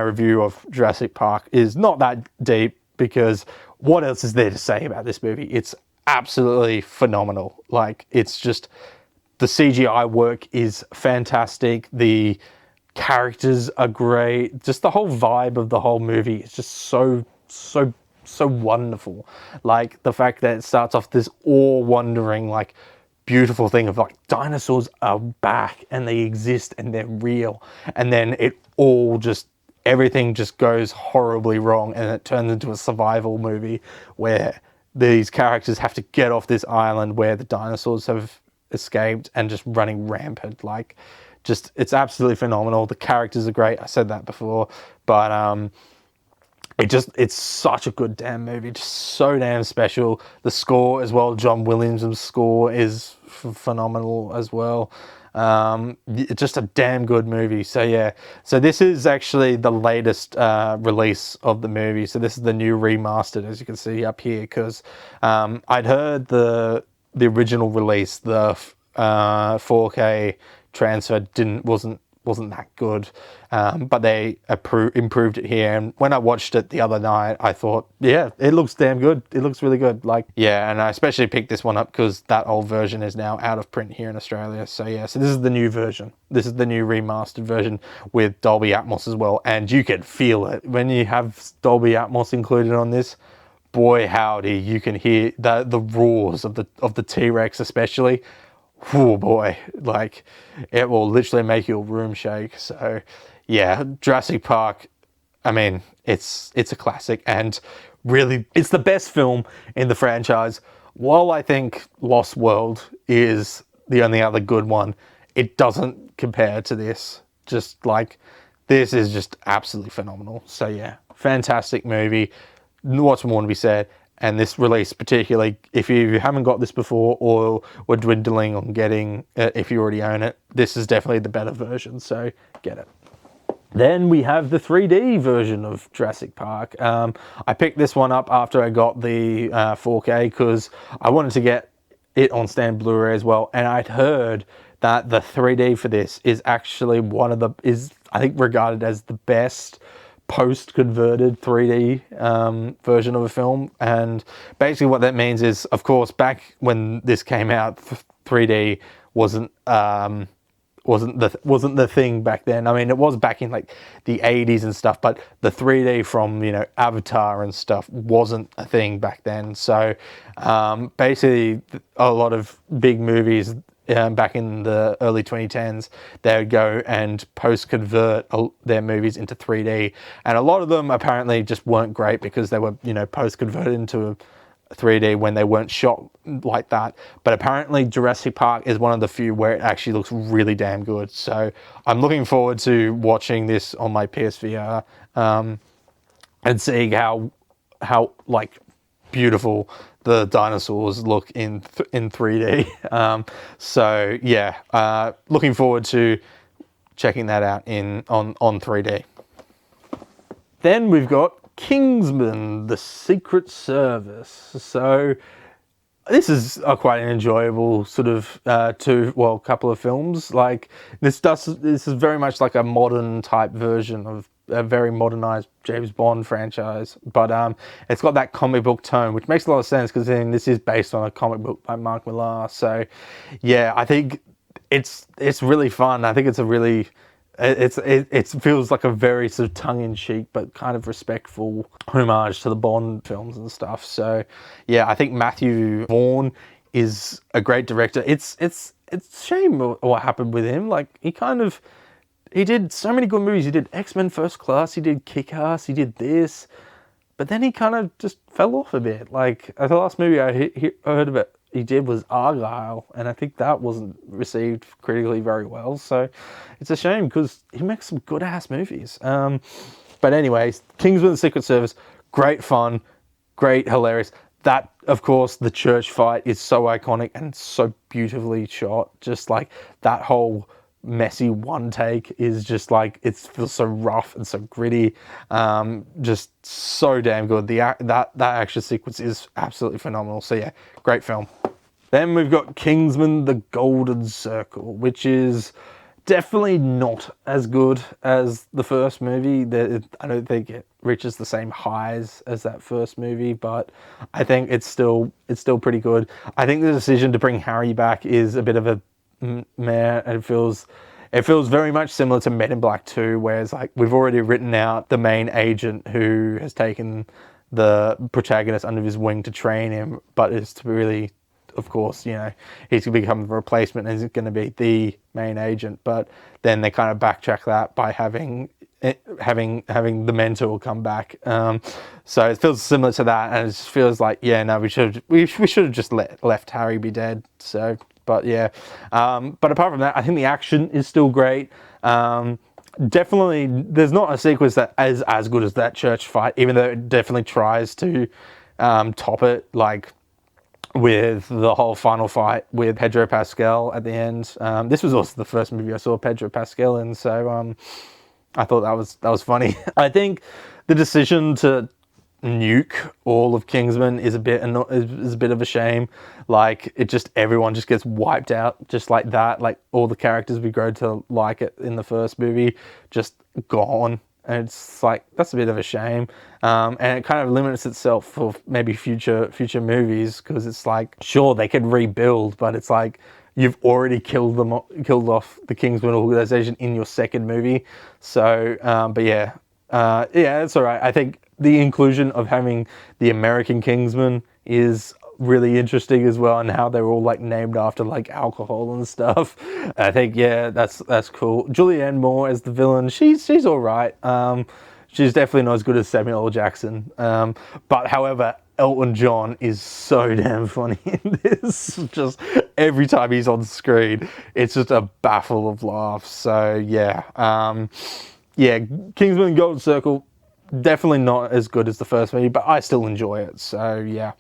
review of Jurassic Park is not that deep, because what else is there to say about this movie? It's absolutely phenomenal. Like, it's just, the CGI work is fantastic, the characters are great, just the whole vibe of the whole movie is just so wonderful. Like, the fact that it starts off this awe-wandering, like, beautiful thing of like dinosaurs are back and they exist and they're real, and then everything just goes horribly wrong and it turns into a survival movie where these characters have to get off this island where the dinosaurs have escaped and just running rampant. Like, just, it's absolutely phenomenal. The characters are great. I said that before, but it's such a good damn movie. Just so damn special. The score as well, John Williams' score is phenomenal as well. It's just a damn good movie. So yeah, so this is actually the latest release of the movie. So this is the new remastered, as you can see up here, because I'd heard the original release, the 4K transfer wasn't that good, but they improved it here. And when I watched it the other night, I thought, yeah, it looks damn good. It looks really good. Like, yeah, and I especially picked this one up because that old version is now out of print here in Australia. So yeah, so this is the new version. This is the new remastered version with Dolby Atmos as well, and you can feel it when you have Dolby Atmos included on this. Boy howdy, you can hear the roars of the T-Rex especially. Oh boy, like, it will literally make your room shake. So yeah, Jurassic Park, I mean, it's a classic, and really it's the best film in the franchise. While I think Lost World is the only other good one, it doesn't compare to this. Just like, this is just absolutely phenomenal. So yeah, fantastic movie. What's more to be said? And this release particularly, if you haven't got this before or were dwindling on getting it, if you already own it, this is definitely the better version, so get it. Then we have the 3D version of Jurassic Park. I picked this one up after I got the 4K because I wanted to get it on stand Blu-ray as well, and I'd heard that the 3D for this is actually I think regarded as the best post-converted 3D version of a film. And basically what that means is, of course, back when this came out, 3D wasn't the thing back then. I mean, it was back in like the 80s and stuff, but the 3D from, you know, Avatar and stuff wasn't a thing back then. So basically a lot of big movies back in the early 2010s, they would go and post-convert their movies into 3D. And a lot of them apparently just weren't great because they were, you know, post-converted into 3D when they weren't shot like that. But apparently Jurassic Park is one of the few where it actually looks really damn good. So I'm looking forward to watching this on my PSVR and seeing how like beautiful the dinosaurs look in 3D. So yeah, looking forward to checking that out on 3D. Then we've got Kingsman, the Secret Service. So this is quite an enjoyable sort of couple of films. Like, this is very much like a modern type version of a very modernized James Bond franchise, but it's got that comic book tone, which makes a lot of sense because this is based on a comic book by Mark Millar. So yeah, I think it's really fun. I think it's a really it feels like a very sort of tongue-in-cheek but kind of respectful homage to the Bond films and stuff. So yeah, I think Matthew Vaughn is a great director. It's a shame what happened with him. Like, he did so many good movies. He did X-Men First Class, he did Kick-Ass, he did this, but then he kind of just fell off a bit. Like, the last movie I heard about he did was Argyle, and I think that wasn't received critically very well. So it's a shame because he makes some good-ass movies. But anyways, Kingsman: The Secret Service, great fun, great, hilarious. That, of course, the church fight is so iconic and so beautifully shot. Just like that whole messy one take is just like, it feels so rough and so gritty, just so damn good. That action sequence is absolutely phenomenal. So yeah, great film. Then we've got Kingsman: The Golden Circle, which is definitely not as good as the first movie. I don't think it reaches the same highs as that first movie, but I think it's still pretty good. I think the decision to bring Harry back is a bit of a meh. It feels very much similar to Men in Black 2, where it's like, we've already written out the main agent who has taken the protagonist under his wing to train him, but it's to really of course, you know, he's going to become the replacement and he's going to be the main agent. But then they kind of backtrack that by having the mentor come back. So it feels similar to that, and it just feels like, yeah, no, we should have just left Harry be dead. So, but yeah, but apart from that, I think the action is still great. Definitely, there's not a sequence that is as good as that church fight, even though it definitely tries to top it, like with the whole final fight with Pedro Pascal at the end. This was also the first movie I saw Pedro Pascal in, so I thought that was funny. I think the decision to nuke all of Kingsman is a bit of a shame. Like, everyone just gets wiped out just like that. Like, all the characters we grow to like it in the first movie just gone, and it's like, that's a bit of a shame. And it kind of limits itself for maybe future movies, because it's like, sure, they could rebuild, but it's like, you've already killed off the Kingsman organization in your second movie. So, but yeah, it's all right. I think the inclusion of having the American Kingsman is really interesting as well, and how they're all like named after like alcohol and stuff. I think, yeah, that's cool. Julianne Moore as the villain, she's all right. She's definitely not as good as Samuel L. Jackson. But however, Elton John is so damn funny in this. Just every time he's on screen, it's just a baffle of laughs. So yeah, Kingsman Golden Circle, definitely not as good as the first movie, but I still enjoy it. So yeah.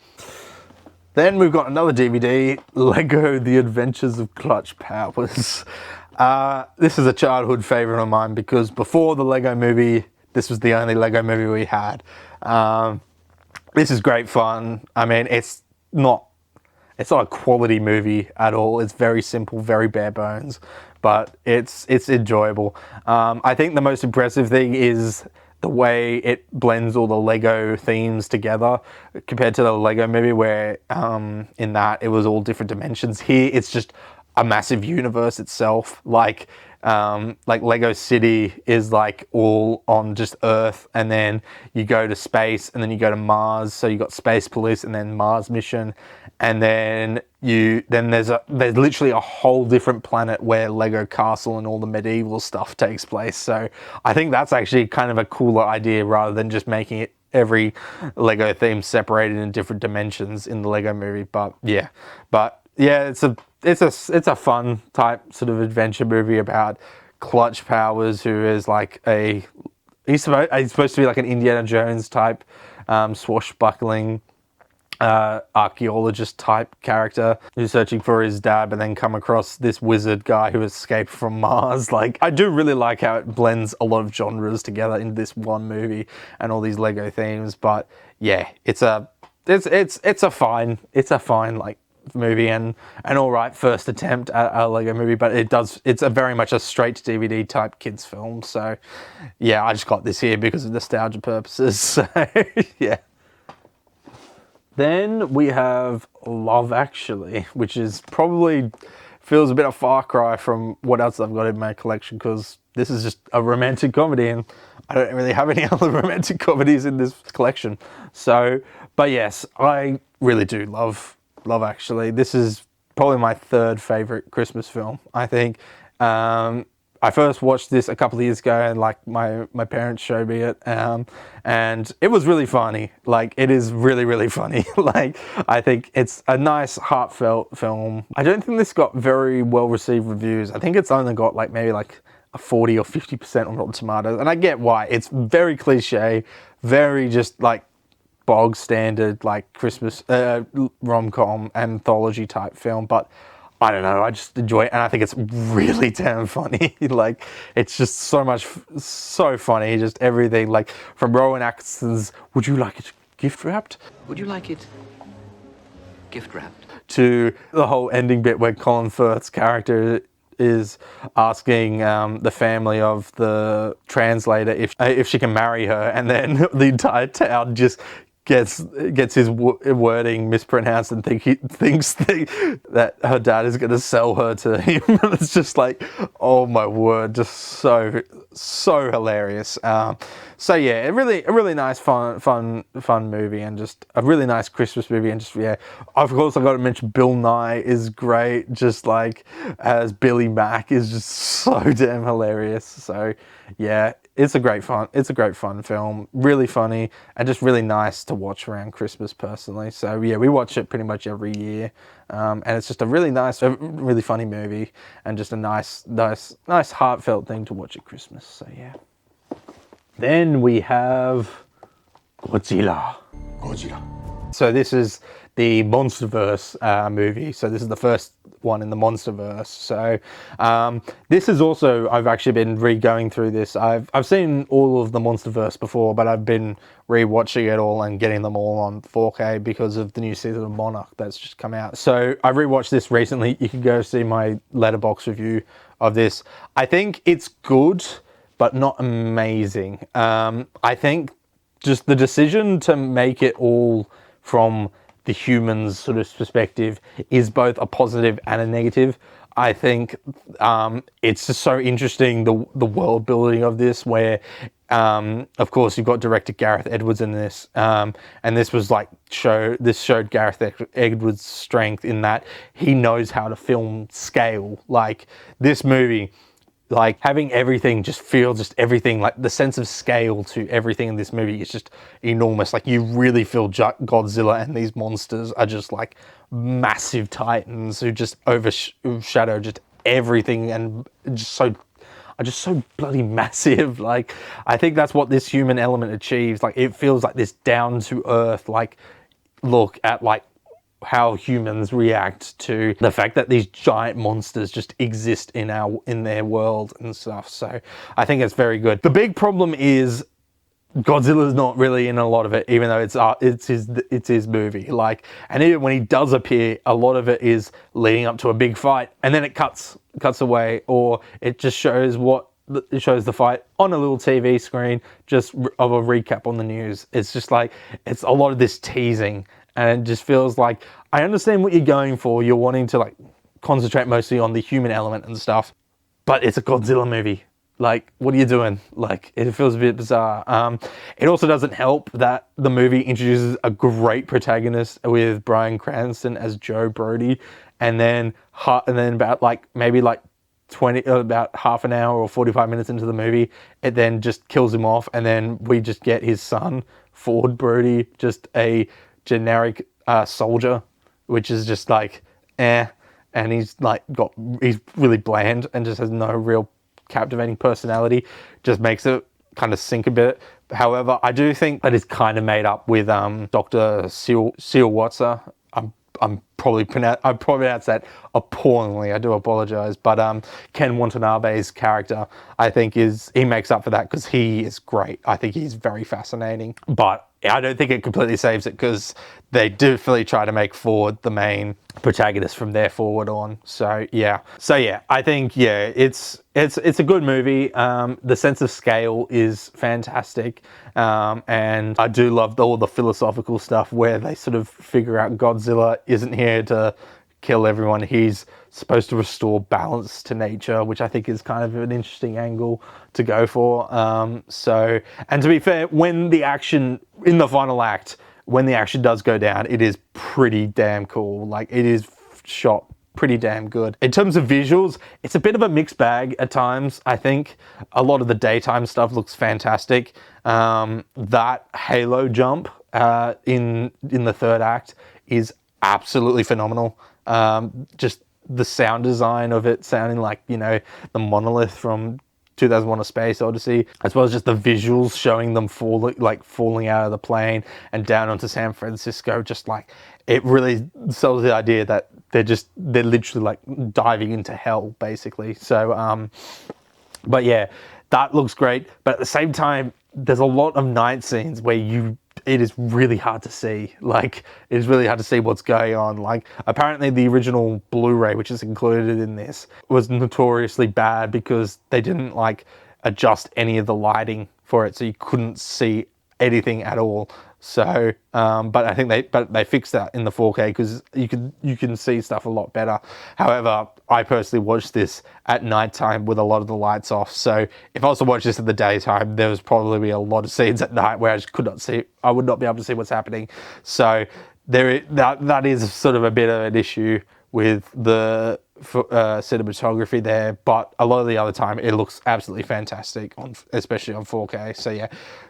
Then we've got another DVD, Lego: The Adventures of Clutch Powers. This is a childhood favorite of mine, because before the Lego movie, this was the only Lego movie we had. This is great fun. I mean, it's not a quality movie at all. It's very simple, very bare bones, but it's enjoyable. I think the most impressive thing is the way it blends all the Lego themes together, compared to the Lego movie, where in that it was all different dimensions. Here it's just a massive universe itself. Like Lego City is like all on just Earth, and then you go to space, and then you go to Mars. So you got Space Police and then Mars Mission, and then there's literally a whole different planet where Lego Castle and all the medieval stuff takes place. So I think that's actually kind of a cooler idea, rather than just making it every Lego theme separated in different dimensions in the Lego movie. But yeah, it's a fun type sort of adventure movie about Clutch Powers, who is like he's supposed to be like an Indiana Jones type swashbuckling archaeologist type character who's searching for his dad, but then come across this wizard guy who escaped from Mars. Like, I do really like how it blends a lot of genres together in this one movie and all these Lego themes. But yeah, it's a fine like movie, and all right first attempt at a Lego movie, but it's a very much a straight to DVD type kids film. So yeah, I just got this here because of nostalgia purposes. So yeah. Then we have Love Actually, which is probably feels a bit of far cry from what else I've got in my collection, because this is just a romantic comedy, and I don't really have any other romantic comedies in this collection. So, but yes, I really do love Actually. This is probably my third favorite Christmas film, I think. I first watched this a couple of years ago, and like my parents showed me it, and it was really funny. Like, it is really, really funny. Like, I think it's a nice, heartfelt film. I don't think this got very well received reviews. I think it's only got like maybe like a 40 or 50% on Rotten Tomatoes, and I get why. It's very cliche, very just like bog standard like Christmas rom-com anthology type film, but I don't know, I just enjoy it, and I think it's really damn funny. Like, it's just so funny, just everything, like from Rowan Atkinson's "Would you like it gift wrapped?" Would you like it gift wrapped? To the whole ending bit where Colin Firth's character is asking the family of the translator if she can marry her, and then the entire town just gets his wording mispronounced and thinks that her dad is going to sell her to him. It's just like, oh my word, just so hilarious. So yeah, a really nice fun movie, and just a really nice Christmas movie. And just, yeah, of course I got to mention Bill Nye is great, just like as Billy Mack is just so damn hilarious. So yeah, it's a great fun film, really funny, and just really nice to watch around Christmas personally. So yeah, we watch it pretty much every year, and it's just a really nice, really funny movie, and just a nice heartfelt thing to watch at Christmas. So yeah. Then we have Godzilla. So this is the MonsterVerse movie. So this is the first one in the MonsterVerse. So this is also, I've actually been re-going through this. I've seen all of the MonsterVerse before, but I've been re-watching it all and getting them all on 4K because of the new season of Monarch that's just come out. So I re-watched this recently. You can go see my Letterboxd review of this. I think it's good, but not amazing. I think just the decision to make it all from the humans' sort of perspective is both a positive and a negative. I think it's just so interesting, the world building of this, where of course you've got director Gareth Edwards in this, and this was like showed Gareth Edwards' strength in that he knows how to film scale. Like this movie, like having everything just feel everything, like the sense of scale to everything in this movie is just enormous. Like you really feel Godzilla and these monsters are just like massive titans who just overshadow just everything, and are just so bloody massive. Like I think that's what this human element achieves. Like it feels like this down to earth, like look at like how humans react to the fact that these giant monsters just exist in their world and stuff. So I think it's very good. The big problem is Godzilla's not really in a lot of it, even though it's his movie. Like, and even when he does appear, a lot of it is leading up to a big fight, and then it cuts away, or it just shows the fight on a little TV screen, just of a recap on the news. It's just like, it's a lot of this teasing, and it just feels like, I understand what you're going for. You're wanting to like concentrate mostly on the human element and stuff, but it's a Godzilla movie. Like, what are you doing? Like, it feels a bit bizarre. It also doesn't help that the movie introduces a great protagonist with Bryan Cranston as Joe Brody, and then about about half an hour or 45 minutes into the movie, it then just kills him off, and then we just get his son, Ford Brody, just a generic soldier, which is just like, and he's really bland and just has no real captivating personality, just makes it kind of sink a bit. However, I do think that is kind of made up with Dr. Seal-Watzer. I probably pronounced that appallingly. I do apologize, but Ken Watanabe's character, I think he makes up for that because he is great. I think he's very fascinating, but I don't think it completely saves it because they definitely try to make Ford the main protagonist from there forward on. So yeah, I think it's a good movie. The sense of scale is fantastic, and I do love all the philosophical stuff where they sort of figure out Godzilla isn't here to kill everyone. He's supposed to restore balance to nature, which I think is kind of an interesting angle to go for. And to be fair, when the action in the final act, when the action does go down, it is pretty damn cool. Like, it is shot pretty damn good. In terms of visuals, it's a bit of a mixed bag at times. I think a lot of the daytime stuff looks fantastic. That Halo jump in the third act is absolutely phenomenal. Just the sound design of it sounding like, the monolith from 2001: A Space Odyssey, as well as just the visuals showing them falling out of the plane and down onto San Francisco. Just like, it really sells the idea that they're literally like diving into hell, basically. So, but yeah, that looks great. But at the same time, there's a lot of night scenes where it is really hard to see. Like, it is really hard to see what's going on. Like, apparently the original Blu-ray, which is included in this, was notoriously bad because they didn't adjust any of the lighting for it, so you couldn't see anything at all. So, but I think they fixed that in the 4K because you can see stuff a lot better. However, I personally watched this at nighttime with a lot of the lights off. So if I was to watch this in the daytime, there was probably a lot of scenes at night where I just could not see. I would not be able to see what's happening. So that is sort of a bit of an issue with the cinematography there, but a lot of the other time it looks absolutely fantastic especially on 4K. So yeah,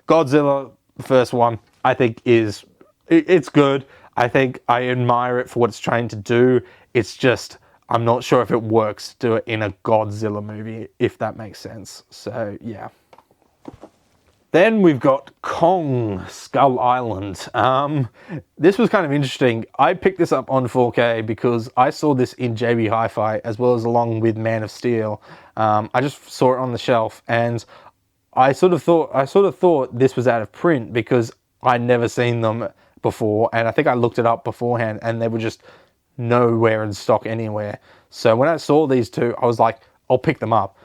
Godzilla, the first one, I think it's good. I think I admire it for what it's trying to do. It's just I'm not sure if it works to do it in a Godzilla movie, if that makes sense. So yeah. Then we've got Kong Skull Island. This was kind of interesting. I picked this up on 4K because I saw this in JB Hi-Fi as well as along with Man of Steel. I just saw it on the shelf and I sort of thought this was out of print because I'd never seen them before, and I think I looked it up beforehand and they were just nowhere in stock anywhere. So when I saw these two, I was like, I'll pick them up.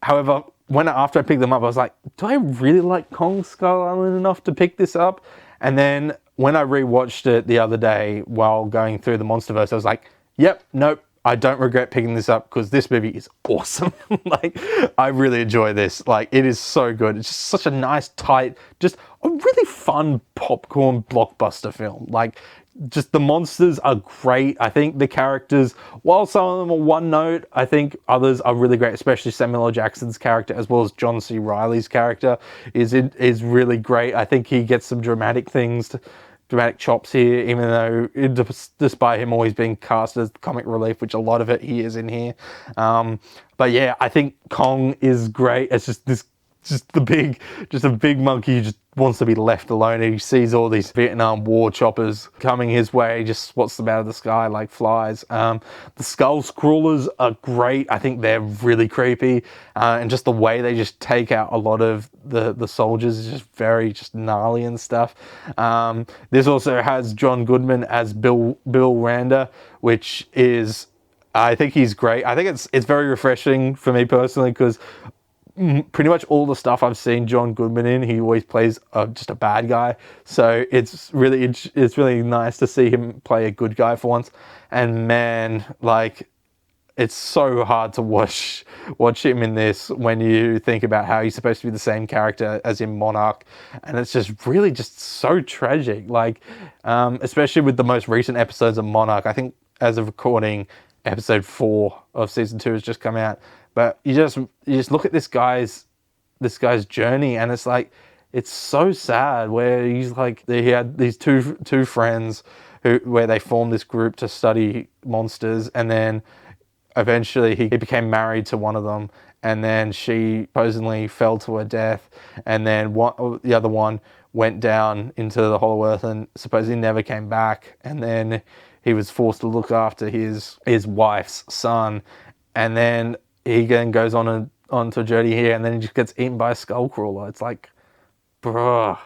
However, after I picked them up, I was like, do I really like Kong Skull Island enough to pick this up? And then when I rewatched it the other day while going through the MonsterVerse, I was like, yep, nope, I don't regret picking this up because this movie is awesome. Like, I really enjoy this. Like, it is so good. It's just such a nice, tight, just a really fun popcorn blockbuster film. Like, just the monsters are great. I think the characters, while some of them are one note, I think others are really great, especially Samuel L. Jackson's character as well as John C. Reilly's character is really great. I think he gets some dramatic chops here, even though despite him always being cast as comic relief, which a lot of it he is in here. But yeah, I think Kong is great. It's just a big monkey who just wants to be left alone, and he sees all these Vietnam War choppers coming his way, he just spots them out of the sky like flies. The skull crawlers are great. I think they're really creepy, and just the way they just take out a lot of the soldiers is just very gnarly and stuff. This also has John Goodman as Bill Randa, which is, I think he's great. I think it's very refreshing for me personally because pretty much all the stuff I've seen John Goodman in, he always plays just a bad guy. So it's really nice to see him play a good guy for once. And man, like, it's so hard to watch him in this when you think about how he's supposed to be the same character as in Monarch, and it's just really just so tragic. Like, especially with the most recent episodes of Monarch. I think as of recording, episode 4 of season 2 has just come out. But you just look at this guy's journey, and it's like, it's so sad. Where he's like, he had these two friends where they formed this group to study monsters, and then eventually he became married to one of them, and then she supposedly fell to her death, and then the other one went down into the Hollow Earth and supposedly never came back, and then he was forced to look after his wife's son, and then he then goes onto a journey here, and then he just gets eaten by a skull crawler. It's like, bruh,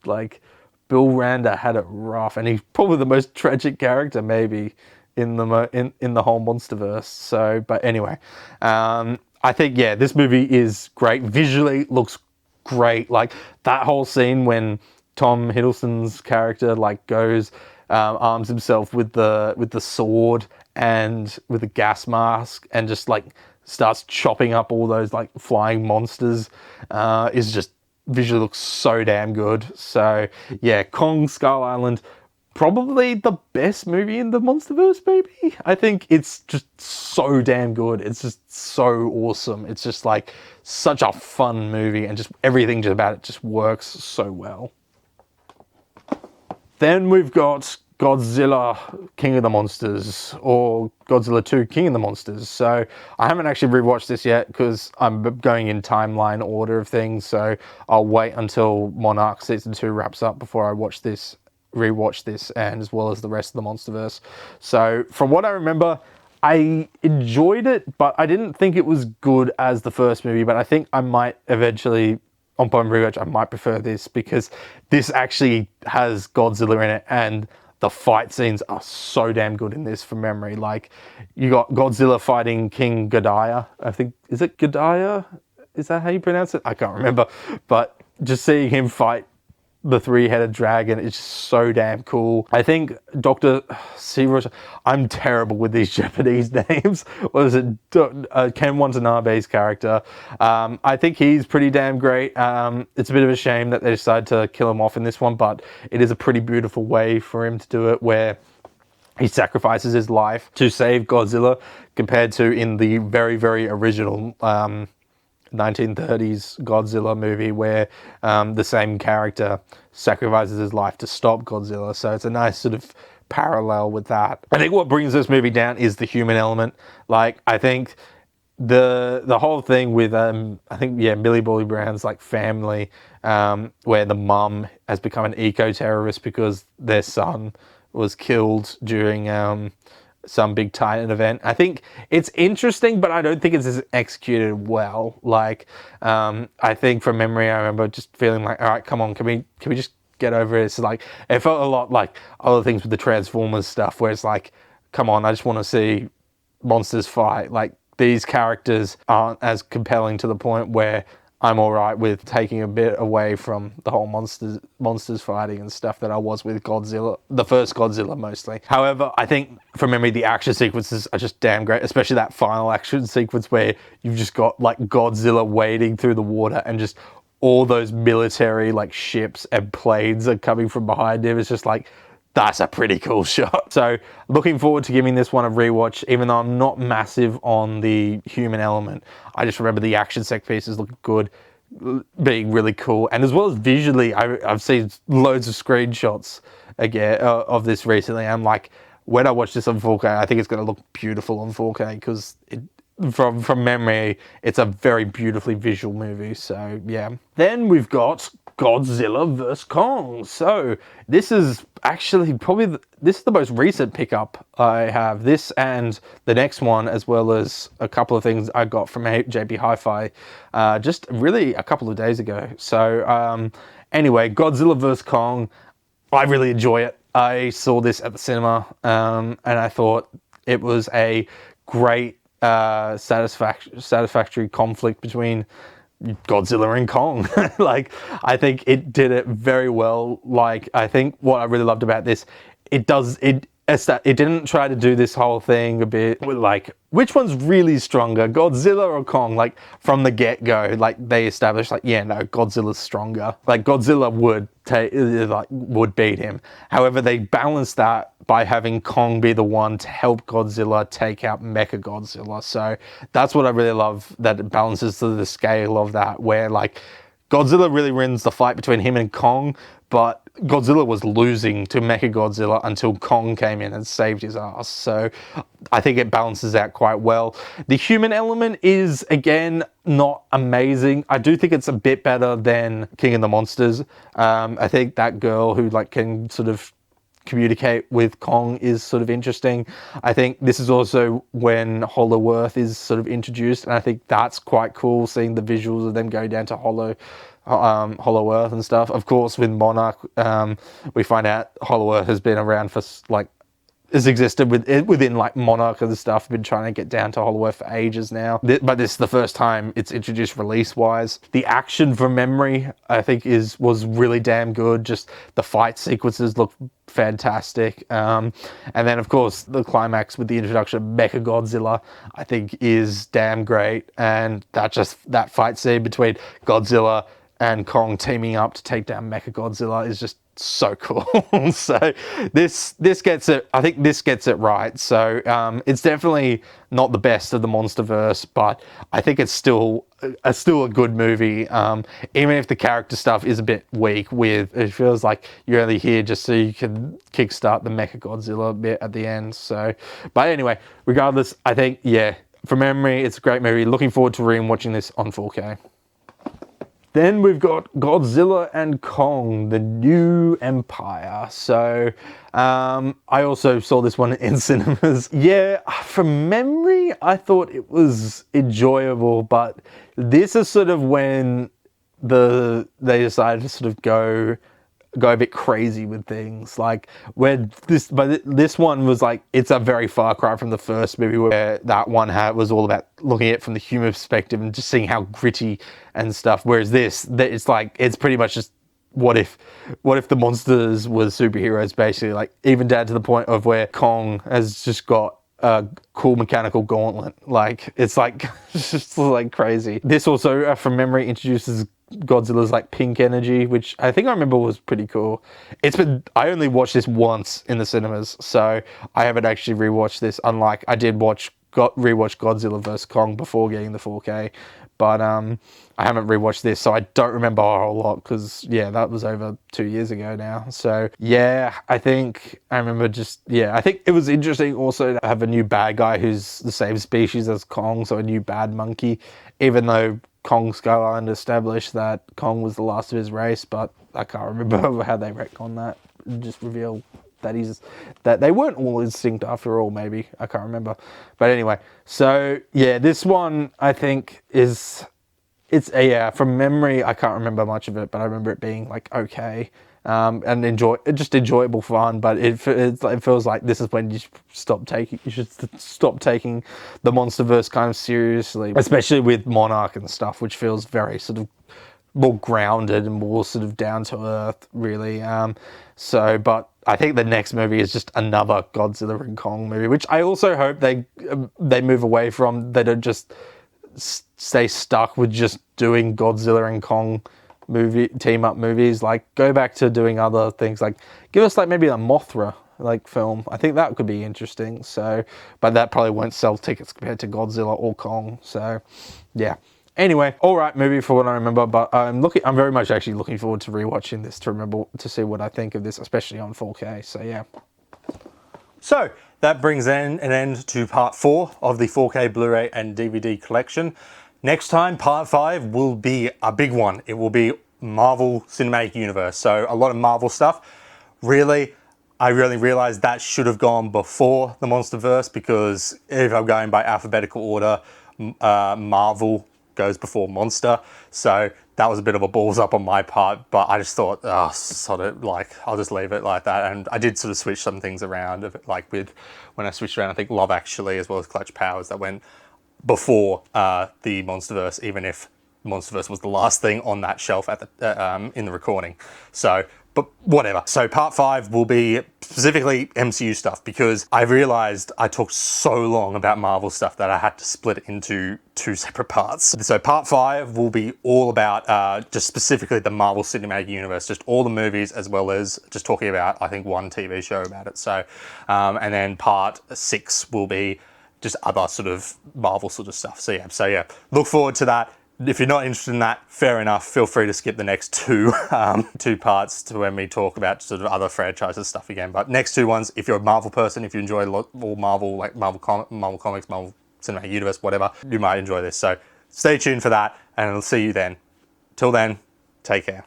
like, Bill Randa had it rough, and he's probably the most tragic character maybe in the whole MonsterVerse. So, but anyway, I think this movie is great. Visually looks great. Like, that whole scene when Tom Hiddleston's character goes, arms himself with the sword and with a gas mask, and just starts chopping up all those flying monsters, is just visually looks so damn good. So yeah, Kong Skull Island, probably the best movie in the MonsterVerse, maybe. I think it's just so damn good. It's just so awesome. It's just such a fun movie, and just everything about it just works so well. Then we've got Godzilla King of the Monsters, or Godzilla 2 King of the Monsters. So I haven't actually rewatched this yet because I'm going in timeline order of things, so I'll wait until Monarch Season 2 wraps up before I rewatch this, and as well as the rest of the MonsterVerse. So from what I remember, I enjoyed it, but I didn't think it was good as the first movie, but I think I might eventually, upon rewatch, I might prefer this because this actually has Godzilla in it, and the fight scenes are so damn good in this from memory. You got Godzilla fighting King Ghidorah. I think, is it Ghidorah? Is that how you pronounce it? I can't remember. But just seeing him fight the three-headed dragon is just so damn cool. I think Dr. Searush, I'm terrible with these Japanese names. What is it? Ken Watanabe's character. I think he's pretty damn great. It's a bit of a shame that they decided to kill him off in this one, but it is a pretty beautiful way for him to do it, where he sacrifices his life to save Godzilla, compared to in the very, very original 1930s Godzilla movie, where the same character sacrifices his life to stop Godzilla. So it's a nice sort of parallel with that. I think what brings this movie down is the human element. Like, I think the whole thing with Millie Bobby Brown's like family, where the mum has become an eco-terrorist because their son was killed during some big Titan event. I think it's interesting, but I don't think it's executed well. Like, I think from memory, I remember just feeling like, all right, come on, can we just get over it? It's like, it felt a lot like other things with the Transformers stuff, where it's like, come on, I just want to see monsters fight. Like, these characters aren't as compelling to the point where I'm all right with taking a bit away from the whole monsters fighting and stuff that I was with Godzilla, the first Godzilla mostly. However, I think from memory, the action sequences are just damn great, especially that final action sequence where you've just got like Godzilla wading through the water and just all those military like ships and planes are coming from behind him. It's just like, that's a pretty cool shot. So looking forward to giving this one a rewatch, even though I'm not massive on the human element. I just remember the action set pieces looking good, being really cool. And as well as visually, I've seen loads of screenshots again of this recently. I'm like, when I watch this on 4K, I think it's going to look beautiful on 4K, because from memory, it's a very beautifully visual movie. So yeah. Then we've got Godzilla vs. Kong. So this is actually probably this is the most recent pickup I have. This and the next one, as well as a couple of things I got from JB Hi-Fi just really a couple of days ago. So anyway, Godzilla vs. Kong, I really enjoy it. I saw this at the cinema and I thought it was a great satisfactory conflict between Godzilla and Kong. Like, I think it did it very well. Like, I think what I really loved about this, it didn't try to do this whole thing a bit with like, which one's really stronger, Godzilla or Kong? Like, from the get-go, like, they established like, yeah, no, Godzilla's stronger. Like, Godzilla would beat him. However, they balanced that by having Kong be the one to help Godzilla take out Mechagodzilla. So that's what I really love, that it balances to the scale of that, where like Godzilla really wins the fight between him and Kong, but Godzilla was losing to Mechagodzilla until Kong came in and saved his ass. So I think it balances out quite well. The human element is, again, not amazing. I do think it's a bit better than King of the Monsters. I think that girl who like can sort of communicate with Kong is sort of interesting. I think this is also when Hollow Earth is sort of introduced, and I think that's quite cool, seeing the visuals of them going down to Hollow Earth and stuff. Of course, with Monarch, we find out Hollow Earth has been around for like, has existed within like Monarch and stuff, been trying to get down to Hollow Earth for ages now. But this is the first time it's introduced release-wise. The action from memory, I think, was really damn good. Just the fight sequences look fantastic. And then, of course, the climax with the introduction of Mechagodzilla, I think, is damn great. And that fight scene between Godzilla and Kong teaming up to take down Mechagodzilla is just so cool. So this gets it. I think this gets it right. So it's definitely not the best of the MonsterVerse, but I think it's still a good movie. Even if the character stuff is a bit weak, it feels like you're only here just so you can kickstart the Mechagodzilla bit at the end. So, but anyway, regardless, I think, yeah, from memory, it's a great movie. Looking forward to rewatching this on 4K. Then we've got Godzilla and Kong, the New Empire. So I also saw this one in cinemas. Yeah, from memory, I thought it was enjoyable, but this is sort of when they decided to sort of go a bit crazy with things. Like, this one was like, it's a very far cry from the first movie, where that one was all about looking at it from the human perspective and just seeing how gritty and stuff. Whereas it's like, it's pretty much just what if the monsters were superheroes, basically, like even down to the point of where Kong has just got a cool mechanical gauntlet. Like it's like it's just like crazy. This also from memory introduces Godzilla's like pink energy, which I think I remember was pretty cool. I only watched this once in the cinemas, so I haven't actually rewatched this, unlike I did rewatch Godzilla vs Kong before getting the 4K, but I haven't rewatched this, so I don't remember a whole lot, because yeah, that was over 2 years ago now. So yeah, I think I remember I think it was interesting also to have a new bad guy who's the same species as Kong, so a new bad monkey, even though Kong Skull Island established that Kong was the last of his race, but I can't remember how they retcon that. Just reveal that they weren't all instinct after all, maybe. I can't remember. But anyway, so yeah, this one I think from memory, I can't remember much of it, but I remember it being like okay. And just enjoyable fun, but it feels like this is when you should stop taking the MonsterVerse kind of seriously, especially with Monarch and stuff, which feels very sort of more grounded and more sort of down to earth, really. But I think the next movie is just another Godzilla and Kong movie, which I also hope they move away from. They don't just stay stuck with just doing Godzilla and Kong team up movies. Like, go back to doing other things, like give us like maybe a Mothra like film. I think that could be interesting. So, but that probably won't sell tickets compared to Godzilla or Kong. So yeah, anyway, all right movie for what I remember, but I'm very much actually looking forward to rewatching this to see what I think of this, especially on 4K. So yeah. So that brings an end to part 4 of the 4K Blu-ray and DVD collection. Next time, part 5 will be a big one. It will be Marvel Cinematic Universe. So a lot of Marvel stuff. I really realized that should have gone before the MonsterVerse, because if I'm going by alphabetical order, Marvel goes before Monster. So that was a bit of a balls up on my part, but I just thought, I'll just leave it like that. And I did sort of switch some things around, when I switched around, I think Love Actually as well as Clutch Powers, that went before the MonsterVerse, even if MonsterVerse was the last thing on that shelf in the recording. So, but whatever. So part 5 will be specifically MCU stuff, because I realized I talked so long about Marvel stuff that I had to split it into 2 separate parts. So part 5 will be all about just specifically the Marvel Cinematic Universe, just all the movies, as well as just talking about, I think, one TV show about it. So, and then part 6 will be just other sort of Marvel sort of stuff. So yeah, look forward to that. If you're not interested in that, fair enough. Feel free to skip the next 2 parts to when we talk about sort of other franchises stuff again. But next 2 ones, if you're a Marvel person, if you enjoy all Marvel, like Marvel Comics, Marvel Cinematic Universe, whatever, you might enjoy this. So stay tuned for that, and I'll see you then. Till then, take care.